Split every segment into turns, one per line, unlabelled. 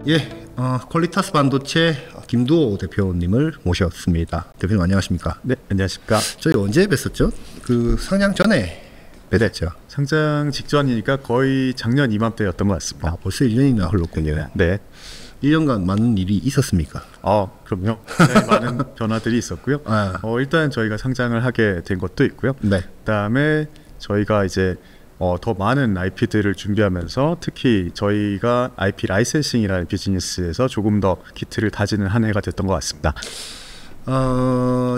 예, 퀄리타스 반도체 김두호 대표님을 모셨습니다. 대표님 안녕하십니까?
네, 안녕하십니까?
저희 언제 뵀었죠? 그 상장 전에 뵀었죠.
네, 상장 직전이니까 거의 작년 이맘때였던 것 같습니다.
벌써 1년이나 흘렀군요.
네.
1년간 많은 일이 있었습니까?
그럼요. 굉장히 많은 변화들이 있었고요. 일단 저희가 상장을 하게 된 것도 있고요.
네.
그다음에 저희가 이제 더 많은 IP들을 준비하면서 특히 저희가 IP 라이센싱이라는 비즈니스에서 조금 더 기틀을 다지는 한 해가 됐던 것 같습니다.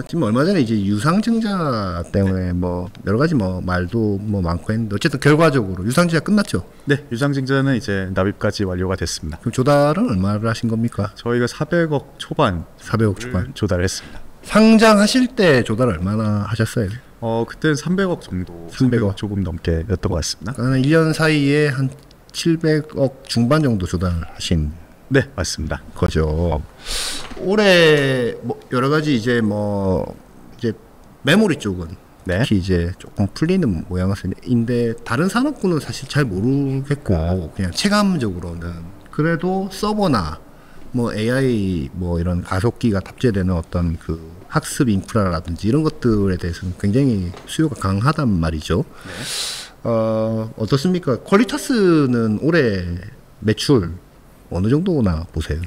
지금 얼마 전에 이제 유상증자 때문에 뭐 여러 가지 말도 많고 했는데 어쨌든 결과적으로 유상증자 끝났죠?
네, 유상증자는 이제 납입까지 완료가 됐습니다.
그럼 조달은 얼마를 하신 겁니까?
저희가 400억 초반 조달했습니다.
상장하실 때 조달 얼마나 하셨어요?
그때는 300억 정도,
300억
조금 넘게 였던 것 같습니다.
그러니까 1년 사이에 한 700억 중반 정도 조달하신
네, 맞습니다.
거죠. 올해 여러 가지 이제 메모리 쪽은
네.
특히 이제 조금 풀리는 모양인데 다른 산업군은 사실 잘 모르겠고 그냥 체감적으로는 그래도 서버나 AI 이런 가속기가 탑재되는 어떤 그 학습 인프라라든지 이런 것들에 대해서는 굉장히 수요가 강하단 말이죠.
네.
어떻습니까? 퀄리타스는 올해 매출 어느 정도나 보세요?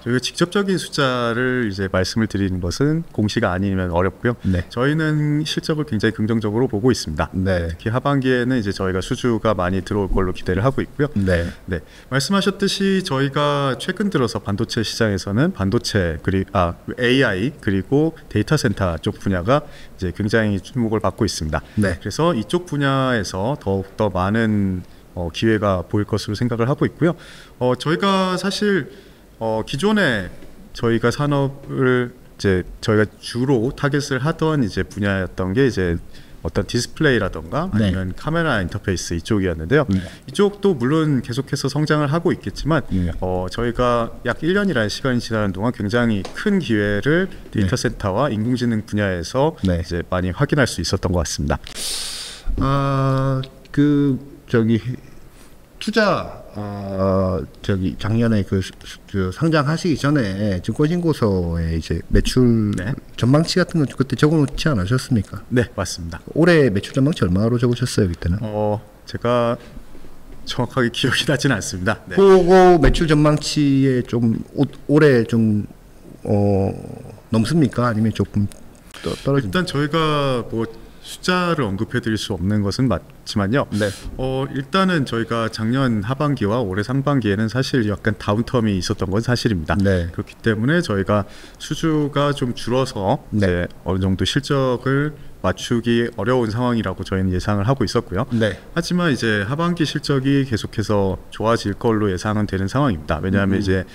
저희가 직접적인 숫자를 이제 말씀을 드리는 것은 공시가 아니면 어렵고요.
네.
저희는 실적을 굉장히 긍정적으로 보고 있습니다.
네.
특히 하반기에는 이제 저희가 수주가 많이 들어올 걸로 기대를 하고 있고요.
네.
네. 말씀하셨듯이 저희가 최근 들어서 반도체 시장에서는 AI 그리고 데이터 센터 쪽 분야가 이제 굉장히 주목을 받고 있습니다.
네.
그래서 이쪽 분야에서 더욱더 많은 기회가 보일 것으로 생각을 하고 있고요. 저희가 사실 기존에 저희가 산업을 이제 저희가 주로 타겟을 하던 이제 분야였던 게 이제 어떤 디스플레이라던가 아니면 카메라 인터페이스 이쪽이었는데요. 이쪽도 물론 계속해서 성장을 하고 있겠지만 저희가 약 1년이라는 시간이 지나는 동안 굉장히 큰 기회를 데이터 센터와 인공지능 분야에서 이제 많이 확인할 수 있었던 것 같습니다.
투자 작년에 그 상장하시기 전에 증권신고서에 이제 매출 전망치 같은 건 그때 적어놓지 않으셨습니까?
네, 맞습니다.
올해 매출 전망치 얼마로 적으셨어요 그때는?
제가 정확하게 기억이 나지는 않습니다. 네.
그거 매출 전망치에 좀 올해 좀 넘습니까? 아니면 조금 떨어집니까?
일단 저희가 숫자를 언급해드릴 수 없는 것은 맞지만요.
네.
일단은 저희가 작년 하반기와 올해 상반기에는 사실 약간 다운텀이 있었던 건 사실입니다.
네.
그렇기 때문에 저희가 수주가 좀 줄어서 이제 어느 정도 실적을 맞추기 어려운 상황이라고 저희는 예상을 하고 있었고요.
네.
하지만 이제 하반기 실적이 계속해서 좋아질 걸로 예상은 되는 상황입니다. 왜냐하면 이제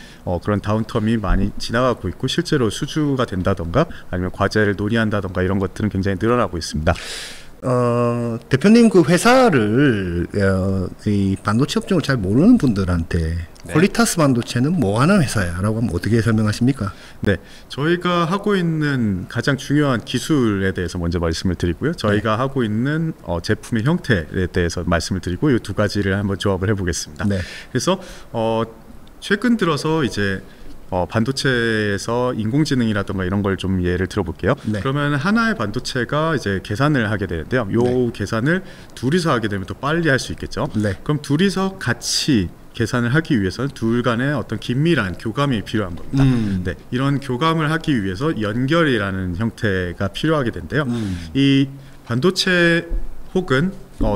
그런 다운텀이 많이 지나가고 있고 실제로 수주가 된다던가 아니면 과제를 논의한다던가 이런 것들은 굉장히 늘어나고 있습니다.
대표님 그 회사를 이 반도체 업종을 잘 모르는 분들한테 퀄리타스 반도체는 뭐 하는 회사야? 라고 하면 어떻게 설명하십니까?
네, 저희가 하고 있는 가장 중요한 기술에 대해서 먼저 말씀을 드리고요. 저희가 하고 있는 제품의 형태에 대해서 말씀을 드리고 이 두 가지를 한번 조합을 해보겠습니다. 네. 그래서 최근 들어서 이제 반도체에서 인공지능이라든가 이런 걸 좀 예를 들어볼게요. 네. 그러면 하나의 반도체가 이제 계산을 하게 되는데요. 요 계산을 둘이서 하게 되면 더 빨리 할 수 있겠죠. 네. 그럼 둘이서 같이 계산을 하기 위해서는 둘 간의 어떤 긴밀한 교감이 필요한 겁니다. 네, 이런 교감을 하기 위해서 연결이라는 형태가 필요하게 된대요. 이 반도체 혹은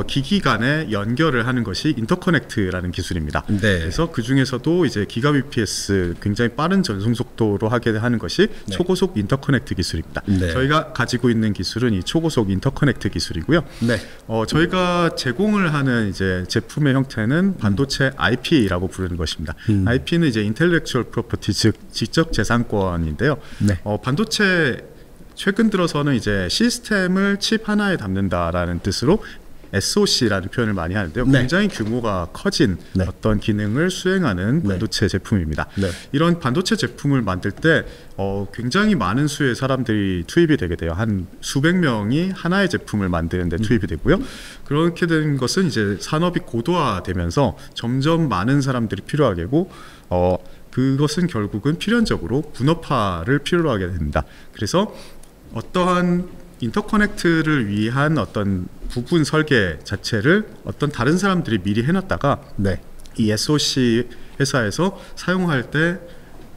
기기 간의 연결을 하는 것이 인터커넥트라는 기술입니다. 네. 그래서 그 중에서도 이제 기가bps 굉장히 빠른 전송 속도로 하게 하는 것이 초고속 인터커넥트 기술입니다. 네. 저희가 가지고 있는 기술은 이 초고속 인터커넥트 기술이고요. 네. 저희가 제공을 하는 이제 제품의 형태는 반도체 IP라고 부르는 것입니다. IP는 이제 인텔렉츄얼 프로퍼티, 즉 지적 재산권인데요. 네. 반도체 최근 들어서는 이제 시스템을 칩 하나에 담는다라는 뜻으로 SOC라는 표현을 많이 하는데요. 굉장히 규모가 커진 어떤 기능을 수행하는 반도체 제품입니다. 이런 반도체 제품을 만들 때 굉장히 많은 수의 사람들이 투입이 되게 돼요. 한 수백 명이 하나의 제품을 만드는 데 투입이 되고요. 그렇게 된 것은 이제 산업이 고도화되면서 점점 많은 사람들이 필요하게 되고 그것은 결국은 필연적으로 분업화를 필요로 하게 됩니다. 그래서 어떠한 인터커넥트를 위한 어떤 부분 설계 자체를 어떤 다른 사람들이 미리 해놨다가
네.
이 SOC 회사에서 사용할 때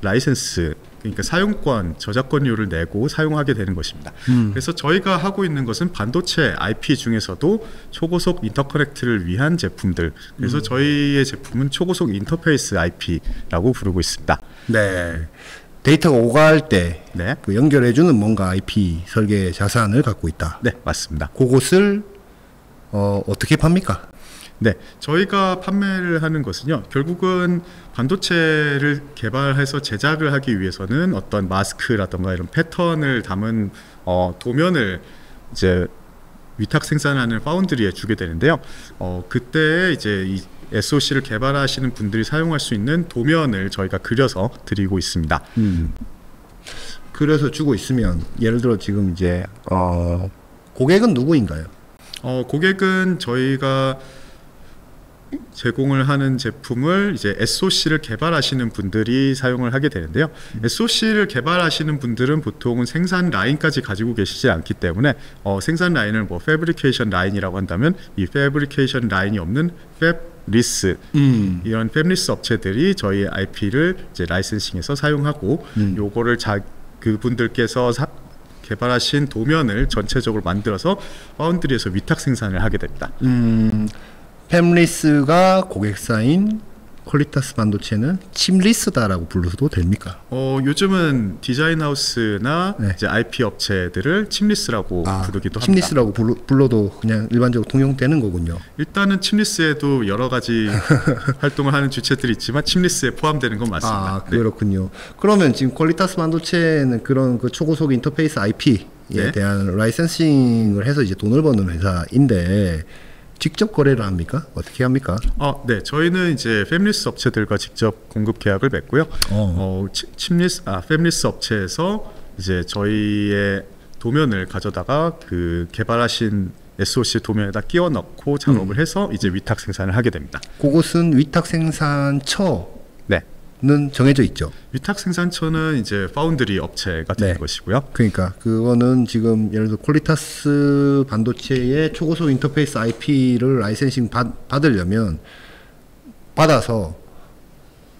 라이센스, 그러니까 사용권, 저작권료를 내고 사용하게 되는 것입니다. 그래서 저희가 하고 있는 것은 반도체 IP 중에서도 초고속 인터커넥트를 위한 제품들. 그래서 저희의 제품은 초고속 인터페이스 IP라고 부르고 있습니다.
네. 데이터가 오갈 때
네.
그 연결해주는 뭔가 IP 설계 자산을 갖고 있다.
네, 맞습니다.
그것을 어떻게 팝니까?
네, 저희가 판매를 하는 것은요, 결국은 반도체를 개발해서 제작을 하기 위해서는 어떤 마스크라던가 이런 패턴을 담은 도면을 이제 위탁 생산하는 파운드리에 주게 되는데요. 그때 이제 이 SOC를 개발하시는 분들이 사용할 수 있는 도면을 저희가 그려서 드리고 있습니다.
그래서 주고 있으면 예를 들어 지금 이제 고객은 누구인가요?
고객은 저희가 제공을 하는 제품을 이제 SOC를 개발하시는 분들이 사용을 하게 되는데요. SOC를 개발하시는 분들은 보통은 생산 라인까지 가지고 계시지 않기 때문에 생산 라인을 뭐 패브리케이션 라인이라고 한다면 이 패브리케이션 라인이 없는 팹리스 이런 팹리스 업체들이 저희 IP를 이제 라이센싱해서 사용하고 요거를 그분들께서 개발하신 도면을 전체적으로 만들어서 파운드리에서 위탁 생산을 하게 됩니다. 팹리스가
고객사인 퀄리타스 반도체는 칩리스다라고 불러도 됩니까?
요즘은 디자인 하우스나 네. 이제 IP 업체들을 칩리스라고 부르기도 합니다.
칩리스라고 불러도 그냥 일반적으로 통용되는 거군요.
일단은 칩리스에도 여러 가지 활동을 하는 주체들이 있지만 칩리스에 포함되는 건 맞습니다.
네. 그렇군요. 그러면 지금 퀄리타스 반도체는 그런 그 초고속 인터페이스 IP에 네. 대한 라이센싱을 해서 이제 돈을 버는 회사인데 직접 거래를 합니까? 어떻게 합니까?
네, 저희는 이제 팹리스 업체들과 직접 공급 계약을 맺고요. 팹리스 업체에서 이제 저희의 도면을 가져다가 그 개발하신 SOC 도면에다 끼워 넣고 작업을 해서 이제 위탁 생산을 하게 됩니다.
그것은 위탁 생산처.
네.
는 정해져 있죠.
위탁 생산처는 이제 파운드리 업체가 되는
네.
것이고요.
그러니까 그거는 지금 예를 들어 퀄리타스 반도체의 초고속 인터페이스 IP를 라이센싱 받으려면 받아서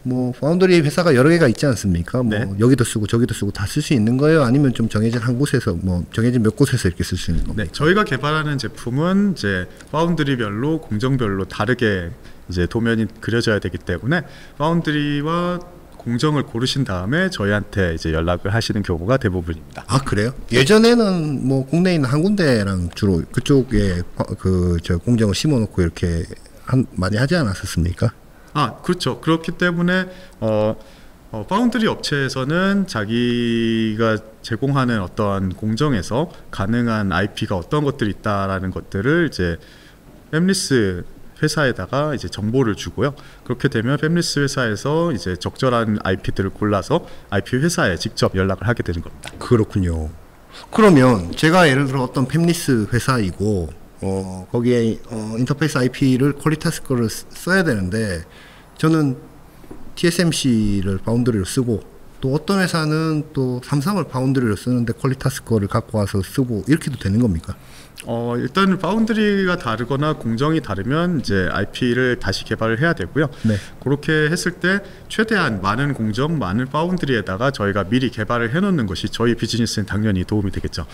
뭐 파운드리 회사가 여러 개가 있지 않습니까? 뭐
네.
여기도 쓰고 저기도 쓰고 다 쓸 수 있는 거예요? 아니면 좀 정해진 한 곳에서 뭐 정해진 몇 곳에서 이렇게 쓸 수 있는 겁니까?
네, 저희가 개발하는 제품은 이제 파운드리별로 공정별로 다르게 이제 도면이 그려져야 되기 때문에 파운드리와 공정을 고르신 다음에 저희한테 이제 연락을 하시는 경우가 대부분입니다.
그래요? 예전에는 뭐 국내에 있는 한 군데랑 주로 그쪽에 저 공정을 심어놓고 이렇게 많이 하지 않았었습니까?
그렇죠. 그렇기 때문에 파운드리 업체에서는 자기가 제공하는 어떤 공정에서 가능한 IP가 어떤 것들이 있다라는 것들을 이제 팹리스 회사에다가 이제 정보를 주고요. 그렇게 되면 팹리스 회사에서 이제 적절한 IP들을 골라서 IP 회사에 직접 연락을 하게 되는 겁니다.
그렇군요. 그러면 제가 예를 들어 어떤 팹리스 회사이고 거기에 인터페이스 IP를 퀄리타스 거를 써야 되는데 저는 TSMC를 파운드리로 쓰고 또 어떤 회사는 또 삼성을 파운드리로 쓰는데 퀄리타스 거를 갖고 와서 쓰고 이렇게도 되는 겁니까?
일단 파운드리가 다르거나 공정이 다르면 이제 IP를 다시 개발을 해야 되고요.
네.
그렇게 했을 때 최대한 많은 공정, 많은 파운드리에다가 저희가 미리 개발을 해놓는 것이 저희 비즈니스에 당연히 도움이 되겠죠.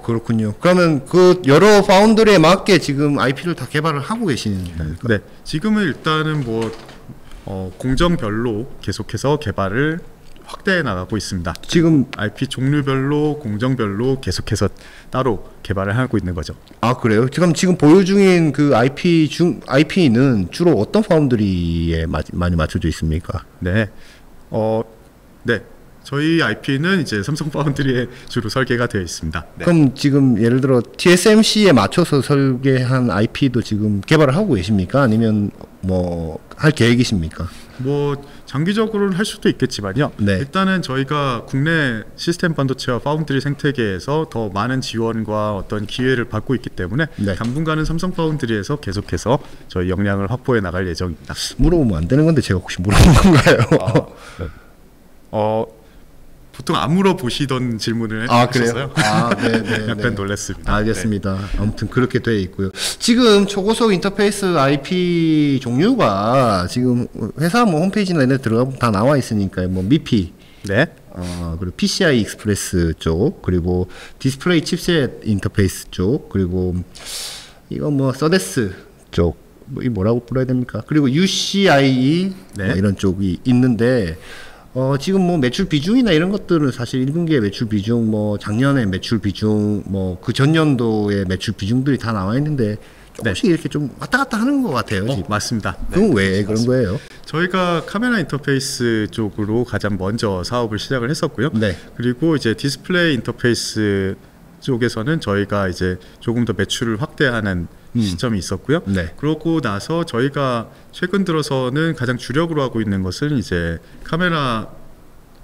그렇군요. 그러면 그 여러 파운드리에 맞게 지금 IP를 다 개발을 하고 계시는 겁니까?
네. 지금은 일단은 뭐 공정별로 계속해서 개발을 확대해 나가고 있습니다.
지금
IP 종류별로 공정별로 계속해서 따로 개발을 하고 있는 거죠.
그래요? 지금 보유 중인 그 IP는 주로 어떤 파운드리에 많이 맞춰져 있습니까?
네. 네. 저희 IP는 이제 삼성 파운드리에 주로 설계가 되어 있습니다. 네.
그럼 지금 예를 들어 TSMC에 맞춰서 설계한 IP도 지금 개발을 하고 계십니까? 아니면 뭐 할 계획이십니까?
뭐 장기적으로는 할 수도 있겠지만요.
네.
일단은 저희가 국내 시스템 반도체와 파운드리 생태계에서 더 많은 지원과 어떤 기회를 받고 있기 때문에
네.
당분간은 삼성 파운드리에서 계속해서 저희 역량을 확보해 나갈 예정입니다.
물어보면 안 되는 건데 제가 혹시 물어본 건가요?
보통 안 물어보시던 질문을
그래요? 네.
약간 놀랐습니다.
알겠습니다. 네. 아무튼 그렇게 되어 있고요. 지금 초고속 인터페이스 IP 종류가 지금 회사 뭐 홈페이지나 이런 데 들어가면 다 나와 있으니까요. 뭐 미피,
네.
그리고 PCI 익스프레스 쪽, 그리고 디스플레이 칩셋 인터페이스 쪽, 그리고 이거 뭐 서데스 쪽, 이 뭐라고 불러야 됩니까? 그리고 UCIe
네.
뭐 이런 쪽이 있는데. 지금 뭐 매출 비중이나 이런 것들은 사실 1분기의 매출 비중, 뭐 작년에 매출 비중, 뭐 그 전년도의 매출 비중들이 다 나와 있는데 조금씩 이렇게 좀 왔다 갔다 하는 것 같아요. 지금.
맞습니다.
그건 왜 그런 거예요?
저희가 카메라 인터페이스 쪽으로 가장 먼저 사업을 시작을 했었고요.
네.
그리고 이제 디스플레이 인터페이스 쪽에서는 저희가 이제 조금 더 매출을 확대하는 시점이 있었고요.
네.
그러고 나서 저희가 최근 들어서는 가장 주력으로 하고 있는 것은 이제 카메라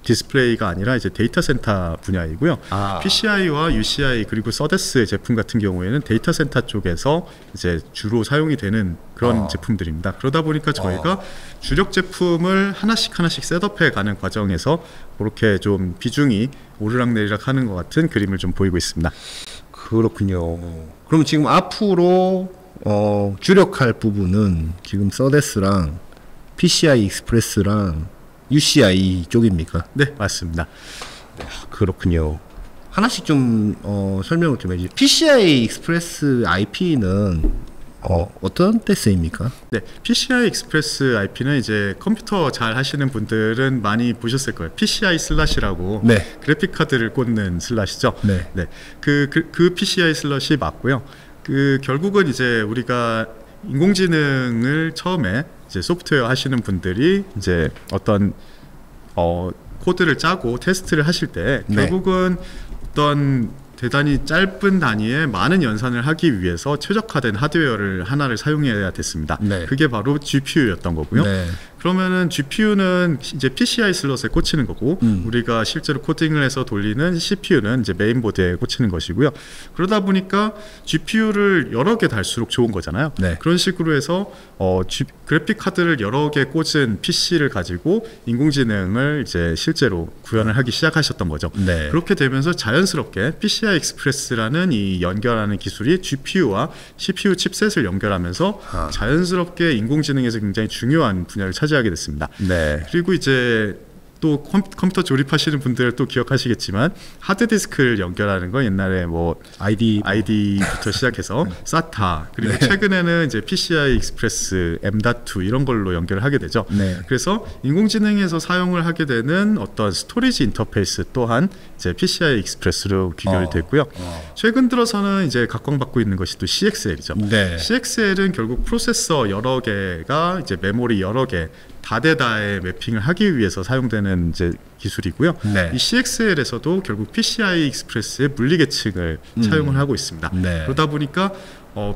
디스플레이가 아니라 이제 데이터 센터 분야이고요. PCI와 UCI 그리고 서데스의 제품 같은 경우에는 데이터 센터 쪽에서 이제 주로 사용이 되는 그런 제품들입니다. 그러다 보니까 저희가 주력 제품을 하나씩 셋업해 가는 과정에서 그렇게 좀 비중이 오르락내리락 하는 것 같은 그림을 좀 보이고 있습니다.
그렇군요. 그럼 지금 앞으로 주력할 부분은 지금 서데스랑 PCI 익스프레스랑 UCI 쪽입니까?
네, 맞습니다.
그렇군요. 하나씩 좀 설명을 좀 해주세요. PCI 익스프레스 IP는 어떤 때 쓰입니까?
네, PCI 익스프레스 IP는 이제 컴퓨터 잘 하시는 분들은 많이 보셨을 거예요. PCI 슬롯이라고
네.
그래픽 카드를 꽂는 슬롯이죠.
네.
네, 그 PCI 슬롯이 맞고요. 결국은 이제 우리가 인공지능을 처음에 이제 소프트웨어 하시는 분들이 이제 어떤 코드를 짜고 테스트를 하실 때 결국은 어떤 대단히 짧은 단위에 많은 연산을 하기 위해서 최적화된 하드웨어를 하나를 사용해야 됐습니다.
네.
그게 바로 GPU였던 거고요.
네.
그러면은 GPU는 이제 PCI 슬롯에 꽂히는 거고 우리가 실제로 코딩을 해서 돌리는 CPU는 이제 메인보드에 꽂히는 것이고요. 그러다 보니까 GPU를 여러 개 달수록 좋은 거잖아요.
네.
그런 식으로 해서 그래픽 카드를 여러 개 꽂은 PC를 가지고 인공지능을 이제 실제로 구현을 하기 시작하셨던 거죠.
네.
그렇게 되면서 자연스럽게 PCI 익스프레스라는 이 연결하는 기술이 GPU와 CPU 칩셋을 연결하면서 자연스럽게 인공지능에서 굉장히 중요한 분야를 차지하게 됐습니다.
네.
그리고 이제 또 컴퓨터 조립하시는 분들 또 기억하시겠지만 하드디스크를 연결하는 거 옛날에 뭐 ID부터 시작해서 SATA 그리고 최근에는 이제 PCI 익스프레스 M.2 이런 걸로 연결을 하게 되죠.
네.
그래서 인공지능에서 사용을 하게 되는 어떤 스토리지 인터페이스 또한 이제 PCI 익스프레스로 귀결이 됐고요. 최근 들어서는 이제 각광받고 있는 것이 또 CXL이죠.
네.
CXL은 결국 프로세서 여러 개가 이제 메모리 여러 개 다대다에 매핑을 하기 위해서 사용되는 이제 기술이고요.
네.
이 CXL에서도 결국 PCI 익스프레스의 물리 계층을 사용을 하고 있습니다.
네.
그러다 보니까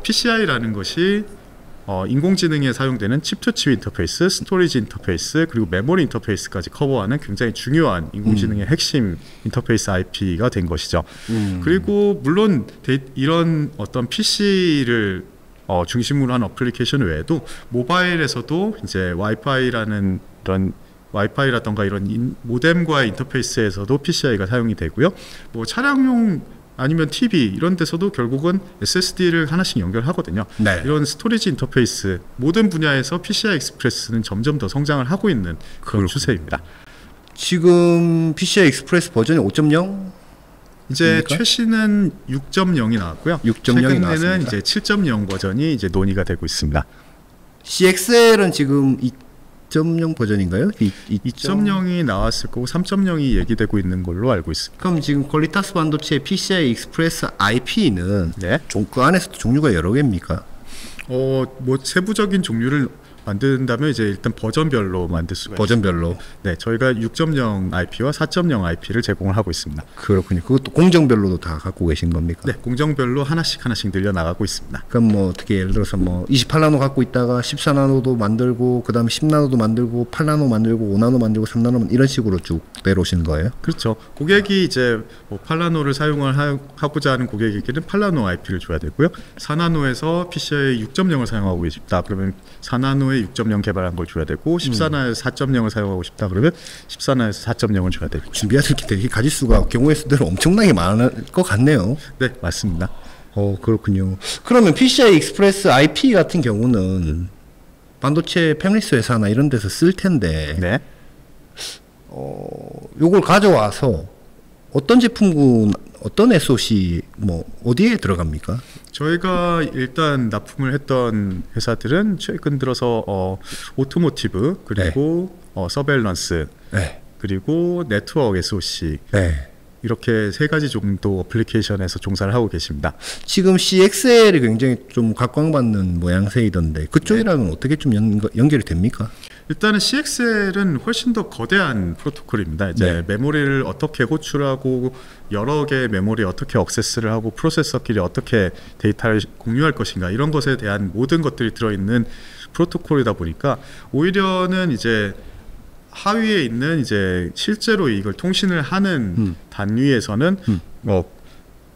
PCI라는 것이 인공지능에 사용되는 칩투칩 인터페이스, 스토리지 인터페이스, 그리고 메모리 인터페이스까지 커버하는 굉장히 중요한 인공지능의 핵심 인터페이스 IP가 된 것이죠. 그리고 물론 이런 어떤 PC를 중심으로 한 어플리케이션 외에도 모바일에서도 이제 와이파이라는 이런 와이파이라던가 이런 모뎀과의 인터페이스에서도 PCI가 사용이 되고요. 뭐 차량용 아니면 TV 이런 데서도 결국은 SSD를 하나씩 연결하거든요.
네.
이런 스토리지 인터페이스 모든 분야에서 PCI 익스프레스는 점점 더 성장을 하고 있는 그런 추세입니다.
지금 PCI 익스프레스 버전이 5.0?
이제 최신은 6.0이 나왔고요.
6.0이
최근에는
나왔습니다.
이제 7.0 버전이 이제 논의가 되고 있습니다.
CXL은 지금 2.0 버전인가요?
2.0이 나왔을 거고 3.0이 얘기되고 있는 걸로 알고 있습니다.
그럼 지금 퀄리타스 반도체 PCI 익스프레스 IP는
네.
그 안에서도 종류가 여러 개입니까?
뭐 세부적인 종류를 만든다면 이제 일단 버전별로 만들 수가
버전별로.
있습니다. 네, 저희가 6.0 IP와 4.0 IP를 제공을 하고 있습니다.
그렇군요. 그것도 공정별로도 다 갖고 계신 겁니까?
네, 공정별로 하나씩 늘려 나가고 있습니다.
그럼 뭐 어떻게 예를 들어서 뭐 28나노 갖고 있다가 14나노도 만들고 그다음에 10나노도 만들고 8나노 만들고 5나노 만들고 3나노 이런 식으로 쭉 내려오시는 거예요?
그렇죠. 고객이 이제 뭐 8나노를 사용을 하고자 하는 고객에게는 8나노 IP를 줘야 되고요. 4나노에서 PCIe 6.0을 사용하고 싶다 그러면 4나노에 6.0 개발한 걸 줘야 되고 14나노에서 4.0을 사용하고 싶다 그러면 14나노에서 4.0을 줘야 되고.
준비하실 게 되게 가지수가 경우의 수대로 엄청나게 많을 것 같네요.
네, 맞습니다.
그렇군요. 그러면 PCI 익스프레스 IP 같은 경우는 반도체 팹리스 회사나 이런 데서 쓸 텐데,
네.
요걸 가져와서 어떤 제품군, 어떤 SoC, 뭐 어디에 들어갑니까?
저희가 일단 납품을 했던 회사들은 최근 들어서 오토모티브 그리고 서베일런스
네.
그리고 네트워크 SoC
네.
이렇게 세 가지 정도 어플리케이션에서 종사를 하고 계십니다.
지금 CXL이 굉장히 좀 각광받는 모양새이던데 그쪽이랑은 어떻게 좀 연결이 됩니까?
일단은 CXL은 훨씬 더 거대한 프로토콜입니다. 이제 메모리를 어떻게 호출하고 여러 개의 메모리에 어떻게 액세스를 하고 프로세서끼리 어떻게 데이터를 공유할 것인가 이런 것에 대한 모든 것들이 들어있는 프로토콜이다 보니까 오히려는 이제 하위에 있는 이제 실제로 이걸 통신을 하는 단위에서는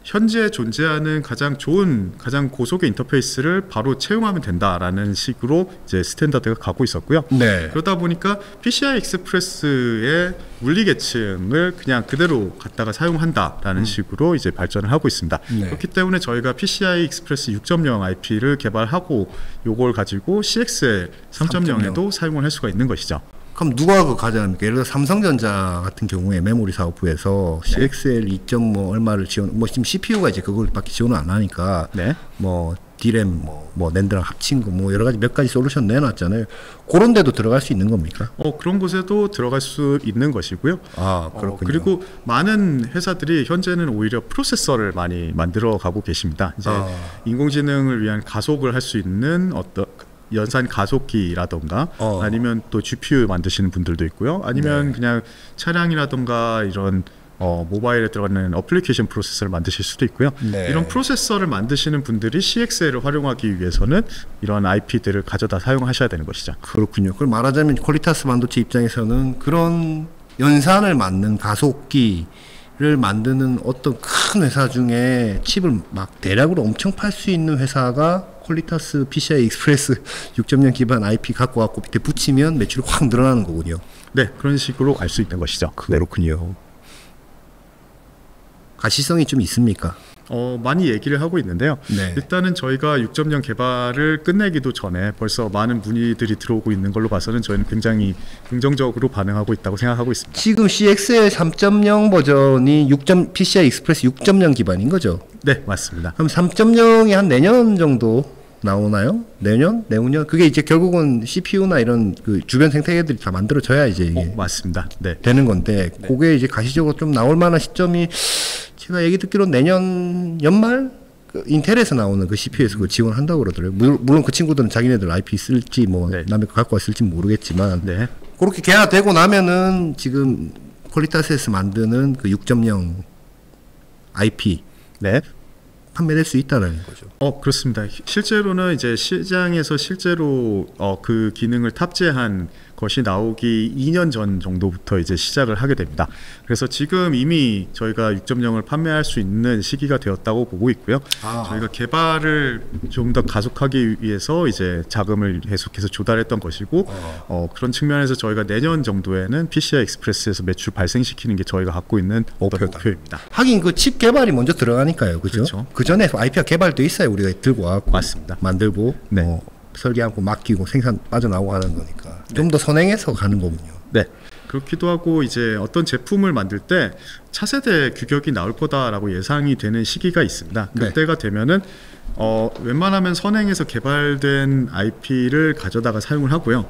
현재 존재하는 가장 좋은 가장 고속의 인터페이스를 바로 채용하면 된다라는 식으로 이제 스탠다드가 가고 있었고요.
네.
그러다 보니까 PCI 익스프레스의 물리 계층을 그냥 그대로 갖다가 사용한다라는 식으로 이제 발전을 하고 있습니다.
네.
그렇기 때문에 저희가 PCI 익스프레스 6.0 IP를 개발하고 요걸 가지고 CXL 3.0에도 사용을 할 수가 있는 것이죠.
그럼 누가 그 가져갑니까? 예를 들어 삼성전자 같은 경우에 메모리 사업부에서 CXL 2.뭐 얼마를 지원, 뭐 지금 CPU가 이제 그걸밖에 지원을 안 하니까 뭐 D램 뭐 낸드랑 합친 거 뭐 여러 가지 몇 가지 솔루션 내놨잖아요. 그런 데도 들어갈 수 있는 겁니까?
그런 곳에도 들어갈 수 있는 것이고요.
아, 그렇군요.
그리고 많은 회사들이 현재는 오히려 프로세서를 많이 만들어 가고 계십니다. 이제 인공지능을 위한 가속을 할 수 있는 어떤 연산 가속기라던가 아니면 또 GPU 만드시는 분들도 있고요. 아니면 그냥 차량이라던가 이런 모바일에 들어가는 어플리케이션 프로세서를 만드실 수도 있고요. 이런 프로세서를 만드시는 분들이 CXL을 활용하기 위해서는 이런 IP들을 가져다 사용하셔야 되는 것이죠.
그렇군요. 그럼 말하자면 퀄리타스 반도체 입장에서는 그런 연산을 맞는 가속기를 만드는 어떤 큰 회사 중에 칩을 막 대량으로 엄청 팔 수 있는 회사가 퀄리타스 PCI 익스프레스 6.0 기반 IP 갖고 왔고 밑에 붙이면 매출이 확 늘어나는 거군요.
네, 그런 식으로 알 수 있는 것이죠.
그렇군요. 가시성이 좀 있습니까?
많이 얘기를 하고 있는데요.
네.
일단은 저희가 6.0 개발을 끝내기도 전에 벌써 많은 문의들이 들어오고 있는 걸로 봐서는 저희는 굉장히 긍정적으로 반응하고 있다고 생각하고 있습니다.
지금 CXL 3.0 버전이 PCI 익스프레스 6.0 기반인 거죠?
네, 맞습니다.
그럼 3.0이 한 내년 정도 나오나요? 내년? 내후년? 그게 이제 결국은 CPU나 이런 그 주변 생태계들이 다 만들어져야 이제 이게
맞습니다. 네.
되는 건데 그게 이제 가시적으로 좀 나올 만한 시점이 제가 얘기 듣기로 내년 연말 그 인텔에서 나오는 그 CPU에서 그걸 지원한다고 그러더라고요. 물론 그 친구들은 자기네들 IP 쓸지 뭐 남의 거 갖고 왔을지 모르겠지만 그렇게 개화되고 나면은 지금 퀄리타스에서 만드는 그 6.0 IP 판매될 수 있다는 거죠.
그렇습니다. 실제로는 이제 시장에서 실제로 그 기능을 탑재한 것이 나오기 2년 전 정도부터 이제 시작을 하게 됩니다. 그래서 지금 이미 저희가 6.0을 판매할 수 있는 시기가 되었다고 보고 있고요. 저희가 개발을 좀 더 가속하기 위해서 이제 자금을 계속해서 조달했던 것이고 그런 측면에서 저희가 내년 정도에는 PCI 익스프레스에서 매출 발생시키는 게 저희가 갖고 있는 목표입니다.
하긴 그 칩 개발이 먼저 들어가니까요. 그렇죠? 그 전에 IP가 개발돼 있어야 우리가 들고 와갖고
맞습니다.
만들고 설계하고 맡기고 생산 빠져나오고 하는 거니까 좀 더 선행해서 가는 거군요.
네. 그렇기도 하고 이제 어떤 제품을 만들 때 차세대 규격이 나올 거다라고 예상이 되는 시기가 있습니다. 그때가 되면은 웬만하면 선행해서 개발된 IP를 가져다가 사용을 하고요.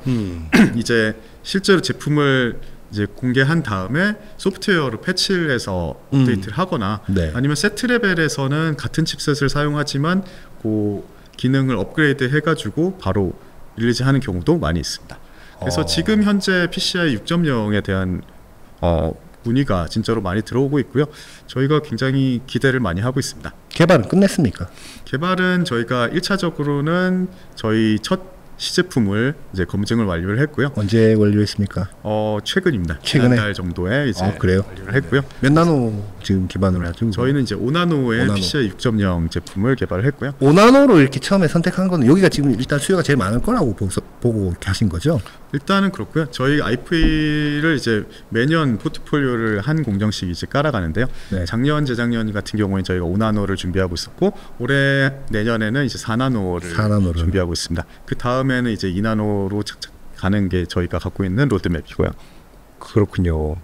이제 실제로 제품을 이제 공개한 다음에 소프트웨어로 패치를 해서 업데이트를 하거나 아니면 세트 레벨에서는 같은 칩셋을 사용하지만 그 기능을 업그레이드 해가지고 바로 릴리즈하는 경우도 많이 있습니다. 그래서 지금 현재 PCI 6.0에 대한 문의가 진짜로 많이 들어오고 있고요. 저희가 굉장히 기대를 많이 하고 있습니다.
개발은 끝냈습니까?
개발은 저희가 1차적으로는 저희 첫 시제품을 이제 검증을 완료를 했고요.
언제 완료했습니까?
최근입니다.
최근에?
달 정도에 이제
그래요?
완료를 했고요.
몇 나노 지금 기반으로 하죠?
저희는 이제 5나노의
5나노.
PCI 6.0 제품을 개발을 했고요.
5나노로 이렇게 처음에 선택한 거는 여기가 지금 일단 수요가 제일 많을 거라고 보고 이렇게 하신 거죠?
일단은 그렇고요. 저희 IP를 이제 매년 포트폴리오를 한 공정씩 이제 깔아가는데요.
네.
작년, 재작년 같은 경우에 저희가 5나노를 준비하고 있었고 올해 내년에는 이제 4나노를 준비하고 있습니다. 그 다음에는 이제 2나노로 착착 가는 게 저희가 갖고 있는 로드맵이고요.
그렇군요.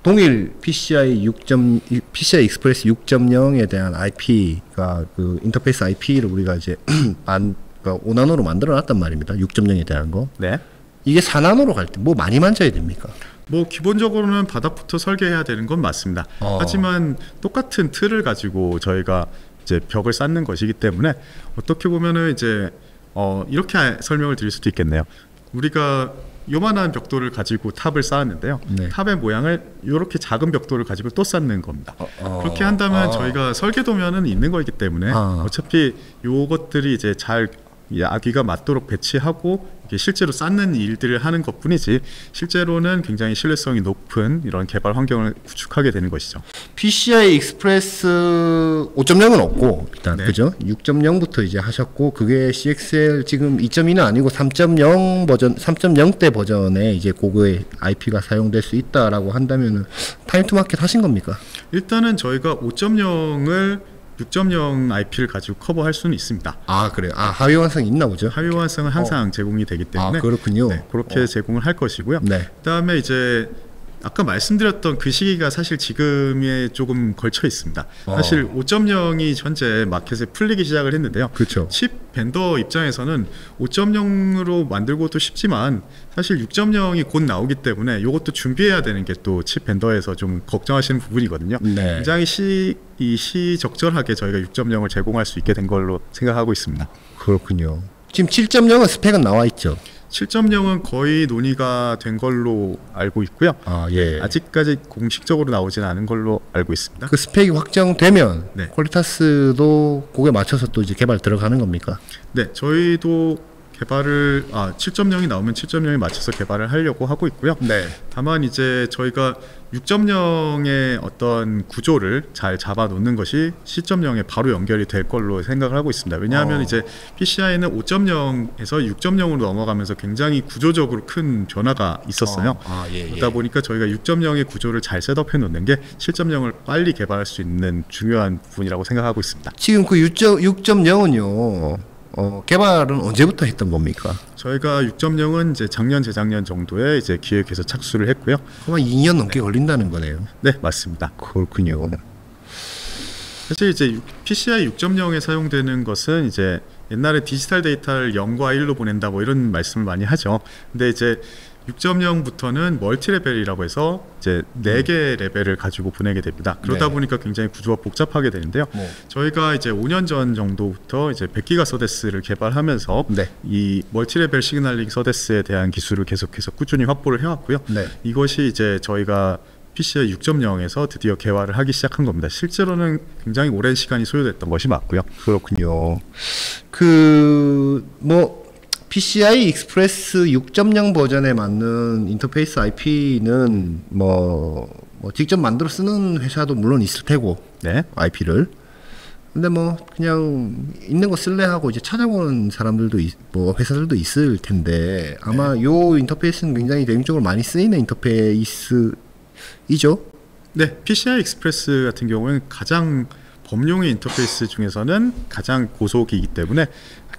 동일 PCI 익스프레스 6.0에 대한 IP가 그 인터페이스 IP를 우리가 이제 5나노로 만들어 놨단 말입니다. 6.0에 대한 거.
네.
이게 4나노로 갈 때 뭐 많이 만져야 됩니까?
뭐 기본적으로는 바닥부터 설계해야 되는 건 맞습니다. 하지만 똑같은 틀을 가지고 저희가 이제 벽을 쌓는 것이기 때문에 어떻게 보면은 이제 이렇게 설명을 드릴 수도 있겠네요. 우리가 요만한 벽돌을 가지고 탑을 쌓았는데요.
네.
탑의 모양을 이렇게 작은 벽돌을 가지고 또 쌓는 겁니다. 그렇게 한다면 저희가 설계도면은 있는 거기 때문에 어차피 요것들이 이제 잘 아기가 맞도록 배치하고 이게 실제로 쌓는 일들을 하는 것뿐이지 실제로는 굉장히 신뢰성이 높은 이런 개발 환경을 구축하게 되는 것이죠.
PCI 익스프레스 5.0은 없고 일단
네.
그죠? 6.0부터 이제 하셨고 그게 CXL 지금 2.2는 아니고 3.0 버전 3.0대 버전에 이제 고거의 IP가 사용될 수 있다라고 한다면은 타임 투 마켓 하신 겁니까?
일단은 저희가 5.0을 6.0 IP를 가지고 커버할 수는 있습니다.
그래요. 하위 완성이 있나 보죠.
하위 완성은 항상 제공이 되기 때문에
그렇군요.
네, 그렇게 제공을 할 것이고요.
네.
그다음에 이제 아까 말씀드렸던 그 시기가 사실 지금에 조금 걸쳐 있습니다. 사실 5.0이 현재 마켓에 풀리기 시작을 했는데요.
그렇죠.
칩 벤더 입장에서는 5.0으로 만들고도 쉽지만 사실 6.0이 곧 나오기 때문에 이것도 준비해야 되는 게 또 칩 벤더에서 좀 걱정하시는 부분이거든요.
네.
굉장히 시적절하게 저희가 6.0을 제공할 수 있게 된 걸로 생각하고 있습니다.
그렇군요. 지금 7.0은 스펙은 나와 있죠.
7.0은 거의 논의가 된 걸로 알고 있고요.
예.
아직까지 공식적으로 나오지는 않은 걸로 알고 있습니다.
그 스펙이 확정되면
네.
퀄리타스도 그거에 맞춰서 또 이제 개발 들어가는 겁니까?
네, 저희도 개발을 7.0이 나오면 7.0에 맞춰서 개발을 하려고 하고 있고요.
네.
다만 이제 저희가 6.0의 어떤 구조를 잘 잡아 놓는 것이 7.0에 바로 연결이 될 걸로 생각을 하고 있습니다. 왜냐하면 이제 PCI는 5.0에서 6.0으로 넘어가면서 굉장히 구조적으로 큰 변화가 있었어요. 그러다 보니까 저희가 6.0의 구조를 잘 셋업해 놓는 게 7.0을 빨리 개발할 수 있는 중요한 부분이라고 생각하고 있습니다.
지금 그 6.0은요. 개발은 언제부터 했던 겁니까?
저희가 6.0은 이제 작년, 재작년 정도에 이제 기획해서 착수를 했고요.
그만 2년 넘게 걸린다는 거네요.
네, 맞습니다.
그렇군요.
사실 이제 PCI 6.0에 사용되는 것은 이제 옛날에 디지털 데이터를 0과 1로 보낸다 뭐 이런 말씀을 많이 하죠. 근데 이제 6.0부터는 멀티 레벨이라고 해서 이제 4개 레벨을 가지고 보내게 됩니다. 그러다 보니까 굉장히 구조가 복잡하게 되는데요. 저희가 이제 5년 전 정도부터 이제 100기가 서데스를 개발하면서 이 멀티 레벨 시그널링 서데스에 대한 기술을 계속해서 꾸준히 확보를 해왔고요. 이것이 이제 저희가 PCI 6.0에서 드디어 개발을 하기 시작한 겁니다. 실제로는 굉장히 오랜 시간이 소요됐던 것이 맞고요.
그렇군요. PCI 익스프레스 6.0 버전에 맞는 인터페이스 IP는 뭐 직접 만들어 쓰는 회사도 물론 있을 테고, IP를. 근데 그냥 있는 거 쓸래 하고 이제 찾아보는 사람들도 회사들도 있을 텐데 아마 요 인터페이스는 굉장히 대중적으로 많이 쓰이는 인터페이스이죠.
네, PCI 익스프레스 같은 경우는 가장 범용의 인터페이스 중에서는 가장 고속이기 때문에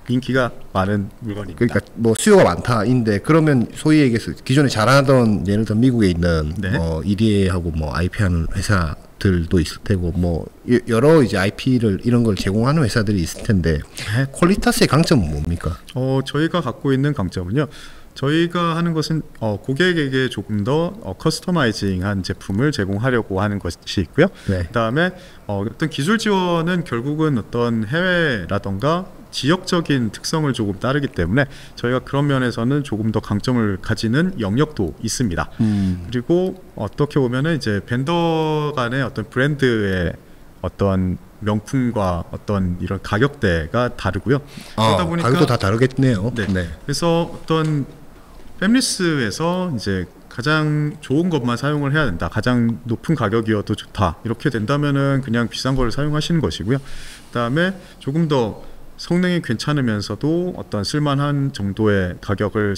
인기가 많은 물건입니다.
그러니까 수요가 많다인데 그러면 소위 얘기해서 기존에 잘하던 예를 들어 미국에 있는 EDA하고 IP 하는 회사들도 있을 테고 여러 이제 IP를 이런 걸 제공하는 회사들이 있을 텐데 퀄리타스의 강점은 뭡니까?
저희가 갖고 있는 강점은요. 저희가 하는 것은 고객에게 조금 더 커스터마이징한 제품을 제공하려고 하는 것이 있고요. 그다음에 어떤 기술 지원은 결국은 어떤 해외라던가 지역적인 특성을 조금 따르기 때문에 저희가 그런 면에서는 조금 더 강점을 가지는 영역도 있습니다. 그리고 어떻게 보면은 이제 벤더 간의 어떤 브랜드의 어떤 명품과 어떤 이런 가격대가 다르고요. 그러다 보니까
가격도 다 다르겠네요.
네. 네. 그래서 어떤 팹리스에서 이제 가장 좋은 것만 사용을 해야 된다. 가장 높은 가격이어도 좋다. 이렇게 된다면은 그냥 비싼 거를 사용하시는 것이고요. 그다음에 조금 더 성능이 괜찮으면서도 어떤 쓸만한 정도의 가격을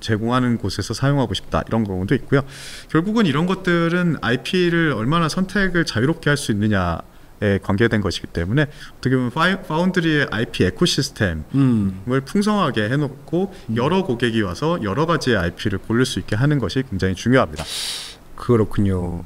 제공하는 곳에서 사용하고 싶다. 이런 경우도 있고요. 결국은 이런 것들은 IP를 얼마나 선택을 자유롭게 할 수 있느냐 에 관계된 것이기 때문에 어떻게 보면 파운드리의 IP 에코시스템을 풍성하게 해놓고 여러 고객이 와서 여러 가지의 IP를 고를 수 있게 하는 것이 굉장히 중요합니다.
그렇군요.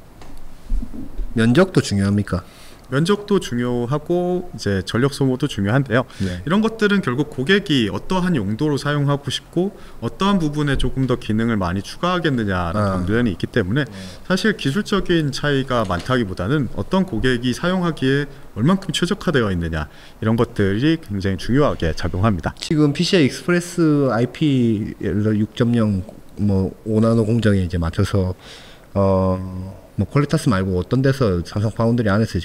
면적도 중요합니까?
면적도 중요하고 이제 전력 소모도 중요한데요. 네. 이런 것들은 결국 고객이 어떠한 용도로 사용하고 싶고 어떠한 부분에 조금 더 기능을 많이 추가하겠느냐라는 면이 있기 때문에 사실 기술적인 차이가 많다기보다는 어떤 고객이 사용하기에 얼만큼 최적화되어 있느냐 이런 것들이 굉장히 중요하게 작용합니다.
지금 PCI 익스프레스 IP 6.0 뭐 5나노 공정에 이제 맞춰서 뭐 퀄리타스 말고 어떤 데서 삼성 파운드리 안에서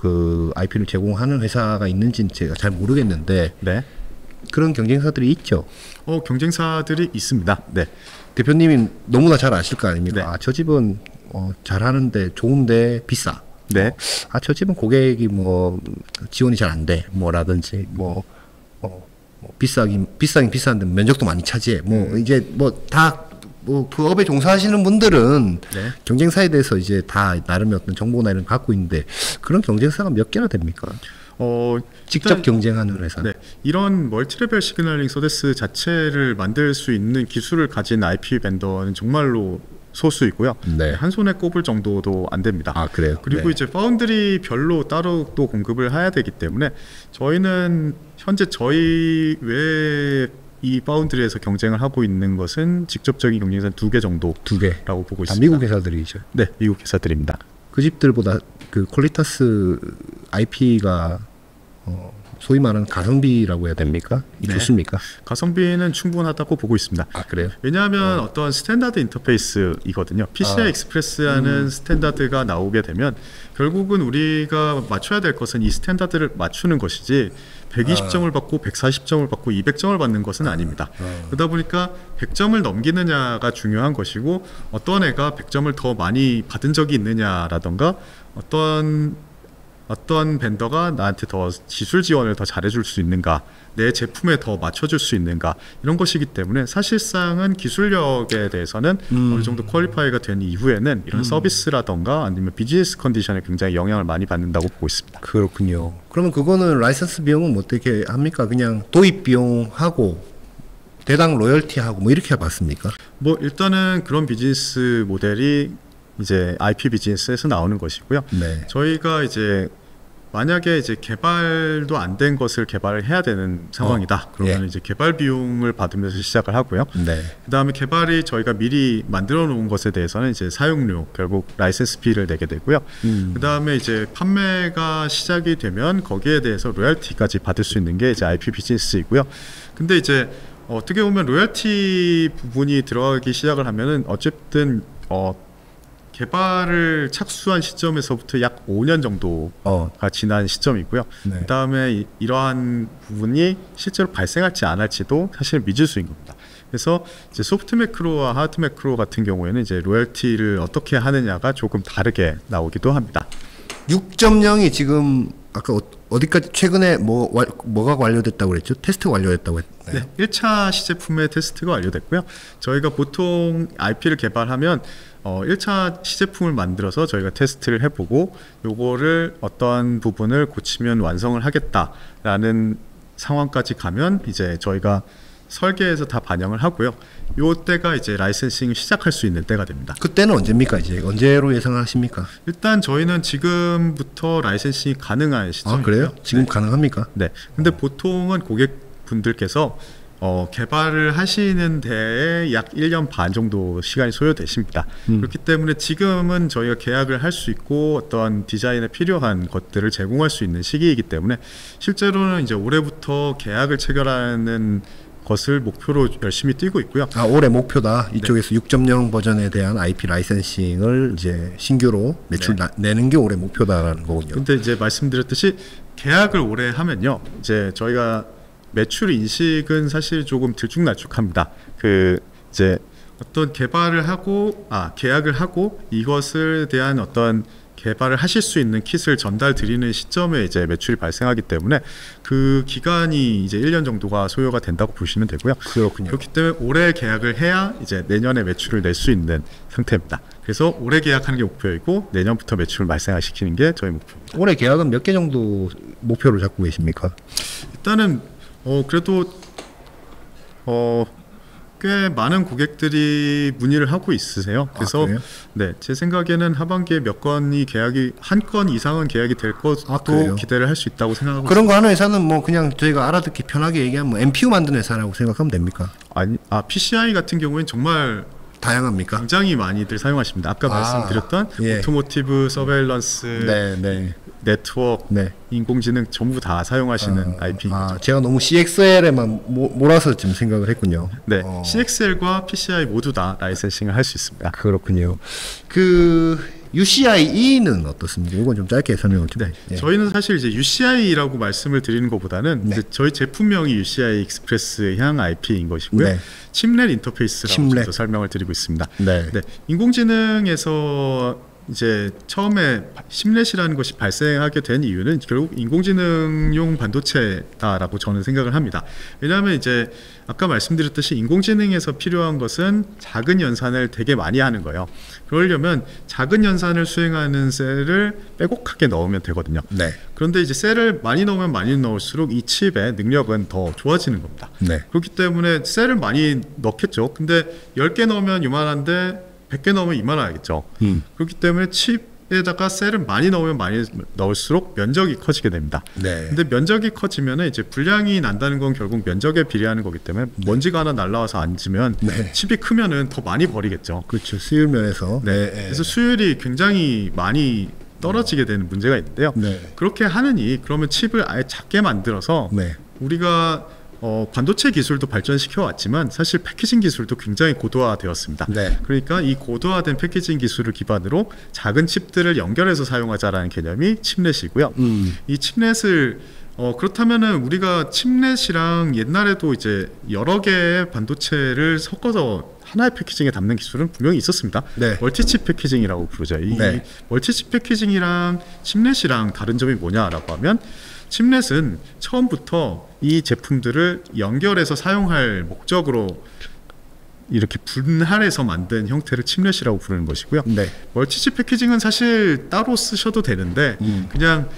그 IP를 제공하는 회사가 있는지는 제가 잘 모르겠는데 네. 그런 경쟁사들이 있죠.
경쟁사들이 있습니다. 네.
대표님이 너무나 잘 아실 거 아닙니까?
네.
아, 저 집은 잘하는데 좋은데 비싸.
네.
저 집은 고객이 뭐 지원이 잘 안 돼. 뭐라든지 비싸긴 비싼데 면적도 많이 차지해. 이제 그 업에 종사하시는 분들은
네.
경쟁사에 대해서 이제 다 나름의 어떤 정보나 이런 거 갖고 있는데 그런 경쟁사가 몇 개나 됩니까? 직접 경쟁하는 회사.
네. 이런 멀티레벨 시그널링 서비스 자체를 만들 수 있는 기술을 가진 IP 벤더는 정말로 소수이고요.
네.
한 손에 꼽을 정도도 안 됩니다.
그래요?
그리고
네.
이제 파운드리 별로 따로 또 공급을 해야 되기 때문에 저희는 현재 저희 외에 이 파운드리에서 경쟁을 하고 있는 것은 직접적인 경쟁사 2개 정도라고 보고 있습니다.
미국 회사들이죠.
네, 미국 회사들입니다.
그 집들보다 그 퀄리타스 IP가 소위 말하는 가성비라고 해야 됩니까?
네.
좋습니까?
가성비는 충분하다고 보고 있습니다.
그래요?
왜냐하면 어떤 스탠다드 인터페이스이거든요. PCI 익스프레스라는 스탠다드가 나오게 되면 결국은 우리가 맞춰야 될 것은 이 스탠다드를 맞추는 것이지 120점을 받고 140점을 받고 200점을 받는 것은 아닙니다. 그러다 보니까 100점을 넘기느냐가 중요한 것이고 어떤 애가 100점을 더 많이 받은 적이 있느냐라던가 어떤 벤더가 나한테 더 기술 지원을 더 잘해줄 수 있는가, 내 제품에 더 맞춰줄 수 있는가 이런 것이기 때문에 사실상은 기술력에 대해서는 어느 정도 퀄리파이가 된 이후에는 이런 서비스라던가 아니면 비즈니스 컨디션에 굉장히 영향을 많이 받는다고 보고 있습니다.
그렇군요. 그러면 그거는 라이선스 비용은 어떻게 합니까? 그냥 도입 비용하고 대당 로열티하고 뭐 이렇게 받습니까?
일단은 그런 비즈니스 모델이 이제 IP 비즈니스에서 나오는 것이고요.
네.
저희가 이제 만약에 이제 개발도 안 된 것을 개발을 해야 되는 상황이다. 그러면 이제 개발 비용을 받으면서 시작을 하고요.
네.
그다음에 개발이 저희가 미리 만들어 놓은 것에 대해서는 이제 사용료, 결국 라이센스 피를 내게 되고요. 그다음에 이제 판매가 시작이 되면 거기에 대해서 로열티까지 받을 수 있는 게 이제 IP 비즈니스이고요. 근데 이제 어떻게 보면 로열티 부분이 들어가기 시작을 하면은 어쨌든 개발을 착수한 시점에서부터 약 5년 정도가 지난 시점이고요.
네.
그다음에 이러한 부분이 실제로 발생할지 안 할지도 사실 미지수인 겁니다. 그래서 이제 소프트 매크로와 하드 매크로 같은 경우에는 이제 로열티를 어떻게 하느냐가 조금 다르게 나오기도 합니다.
6.0이 지금 아까 어디까지 최근에 뭐가 완료됐다고 그랬죠? 테스트가 완료됐다고 했나요?
네, 1차 시제품의 테스트가 완료됐고요. 저희가 보통 IP를 개발하면 1차 시제품을 만들어서 저희가 테스트를 해보고 요거를 어떠한 부분을 고치면 완성을 하겠다라는 상황까지 가면 이제 저희가 설계에서 다 반영을 하고요. 요때가 이제 라이센싱을 시작할 수 있는 때가 됩니다.
그때는 언제입니까? 이제 언제로 예상하십니까?
일단 저희는 지금부터 라이센싱이 가능한 시점이고요.
그래요? 지금 가능합니까?
네. 근데 보통은 고객분들께서 개발을 하시는 데에 약 1년 반 정도 시간이 소요되십니다. 그렇기 때문에 지금은 저희가 계약을 할 수 있고 어떤 디자인에 필요한 것들을 제공할 수 있는 시기이기 때문에 실제로는 이제 올해부터 계약을 체결하는 것을 목표로 열심히 뛰고 있고요.
올해 목표다. 이쪽에서 6.0 버전에 대한 IP 라이센싱을 이제 신규로 매출 내는 게 올해 목표다라는 거군요.
근데 이제 말씀드렸듯이 계약을 올해 하면요, 이제 저희가 매출 인식은 사실 조금 들쭉날쭉합니다. 이제 어떤 계약을 하고 이것에 대한 어떤 개발을 하실 수 있는 킷을 전달 드리는 시점에 이제 매출이 발생하기 때문에 그 기간이 이제 1년 정도가 소요가 된다고 보시면 되고요.
그렇군요.
그렇기 때문에 올해 계약을 해야 이제 내년에 매출을 낼 수 있는 상태입니다. 그래서 올해 계약하는 게 목표이고 내년부터 매출을 발생시키는 게 저희 목표입니다.
올해 계약은 몇 개 정도 목표로 잡고 계십니까?
일단은 그래도 꽤 많은 고객들이 문의를 하고 있으세요. 그래서 네, 제 생각에는 하반기에 몇 건이 계약이 한 건 이상은 계약이 될 것도 기대를 할 수 있다고 생각하고
그런
있습니다.
거 하는 회사는 뭐 그냥 저희가 알아듣기 편하게 얘기하면 뭐 MPU 만드는 회사라고 생각하면 됩니까?
PCI 같은 경우에는 정말
다양합니까?
굉장히 많이들 사용하십니다. 아까 말씀드렸던 오토모티브, 서베일런스, 네트워크, 인공지능 전부 다 사용하시는 IP.
제가 너무 CXL에만 몰아서 지금 생각을 했군요.
네, CXL과 PCI 모두 다 라이센싱을 할 수 있습니다.
그렇군요. UCIe는 어떻습니까? 이건 좀 짧게 설명을 좀.
저희는 사실 이제 UCI라고 말씀을 드리는 것보다는 이제 저희 제품명이 UCI 익스프레스향 IP인 것이고요. 칩넷 인터페이스라고 설명을 드리고 있습니다. 인공지능에서 이제 처음에 칩넷이라는 것이 발생하게 된 이유는 결국 인공지능용 반도체다라고 저는 생각을 합니다. 왜냐하면 이제 아까 말씀드렸듯이 인공지능에서 필요한 것은 작은 연산을 되게 많이 하는 거예요. 그러려면 작은 연산을 수행하는 셀을 빼곡하게 넣으면 되거든요. 그런데 이제 셀을 많이 넣으면 많이 넣을수록 이 칩의 능력은 더 좋아지는 겁니다. 그렇기 때문에 셀을 많이 넣겠죠. 근데 10개 넣으면 이만한데 100개 넣으면 이만하겠죠. 그렇기 때문에 칩에다가 셀을 많이 넣으면 많이 넣을수록 면적이 커지게 됩니다. 근데 면적이 커지면 이제 불량이 난다는 건 결국 면적에 비례하는 거기 때문에 먼지가 하나 날라와서 앉으면 칩이 크면은 더 많이 버리겠죠.
그렇죠. 수율 면에서.
그래서 수율이 굉장히 많이 떨어지게 되는 문제가 있는데요. 그렇게 하느니 그러면 칩을 아예 작게 만들어서 우리가 반도체 기술도 발전시켜 왔지만 사실 패키징 기술도 굉장히 고도화되었습니다. 그러니까 이 고도화된 패키징 기술을 기반으로 작은 칩들을 연결해서 사용하자라는 개념이 칩넷이고요. 이 칩넷을 그렇다면은 우리가 칩넷이랑 옛날에도 이제 여러 개의 반도체를 섞어서 하나의 패키징에 담는 기술은 분명히 있었습니다. 멀티칩 패키징이라고 부르죠. 이 멀티칩 패키징이랑 칩넷이랑 다른 점이 뭐냐라고 하면 칩넷은 처음부터 이 제품들을 연결해서 사용할 목적으로 이렇게 분할해서 만든 형태를 칩넷이라고 부르는 것이고요. 멀티칩 패키징은 사실 따로 쓰셔도 되는데 그냥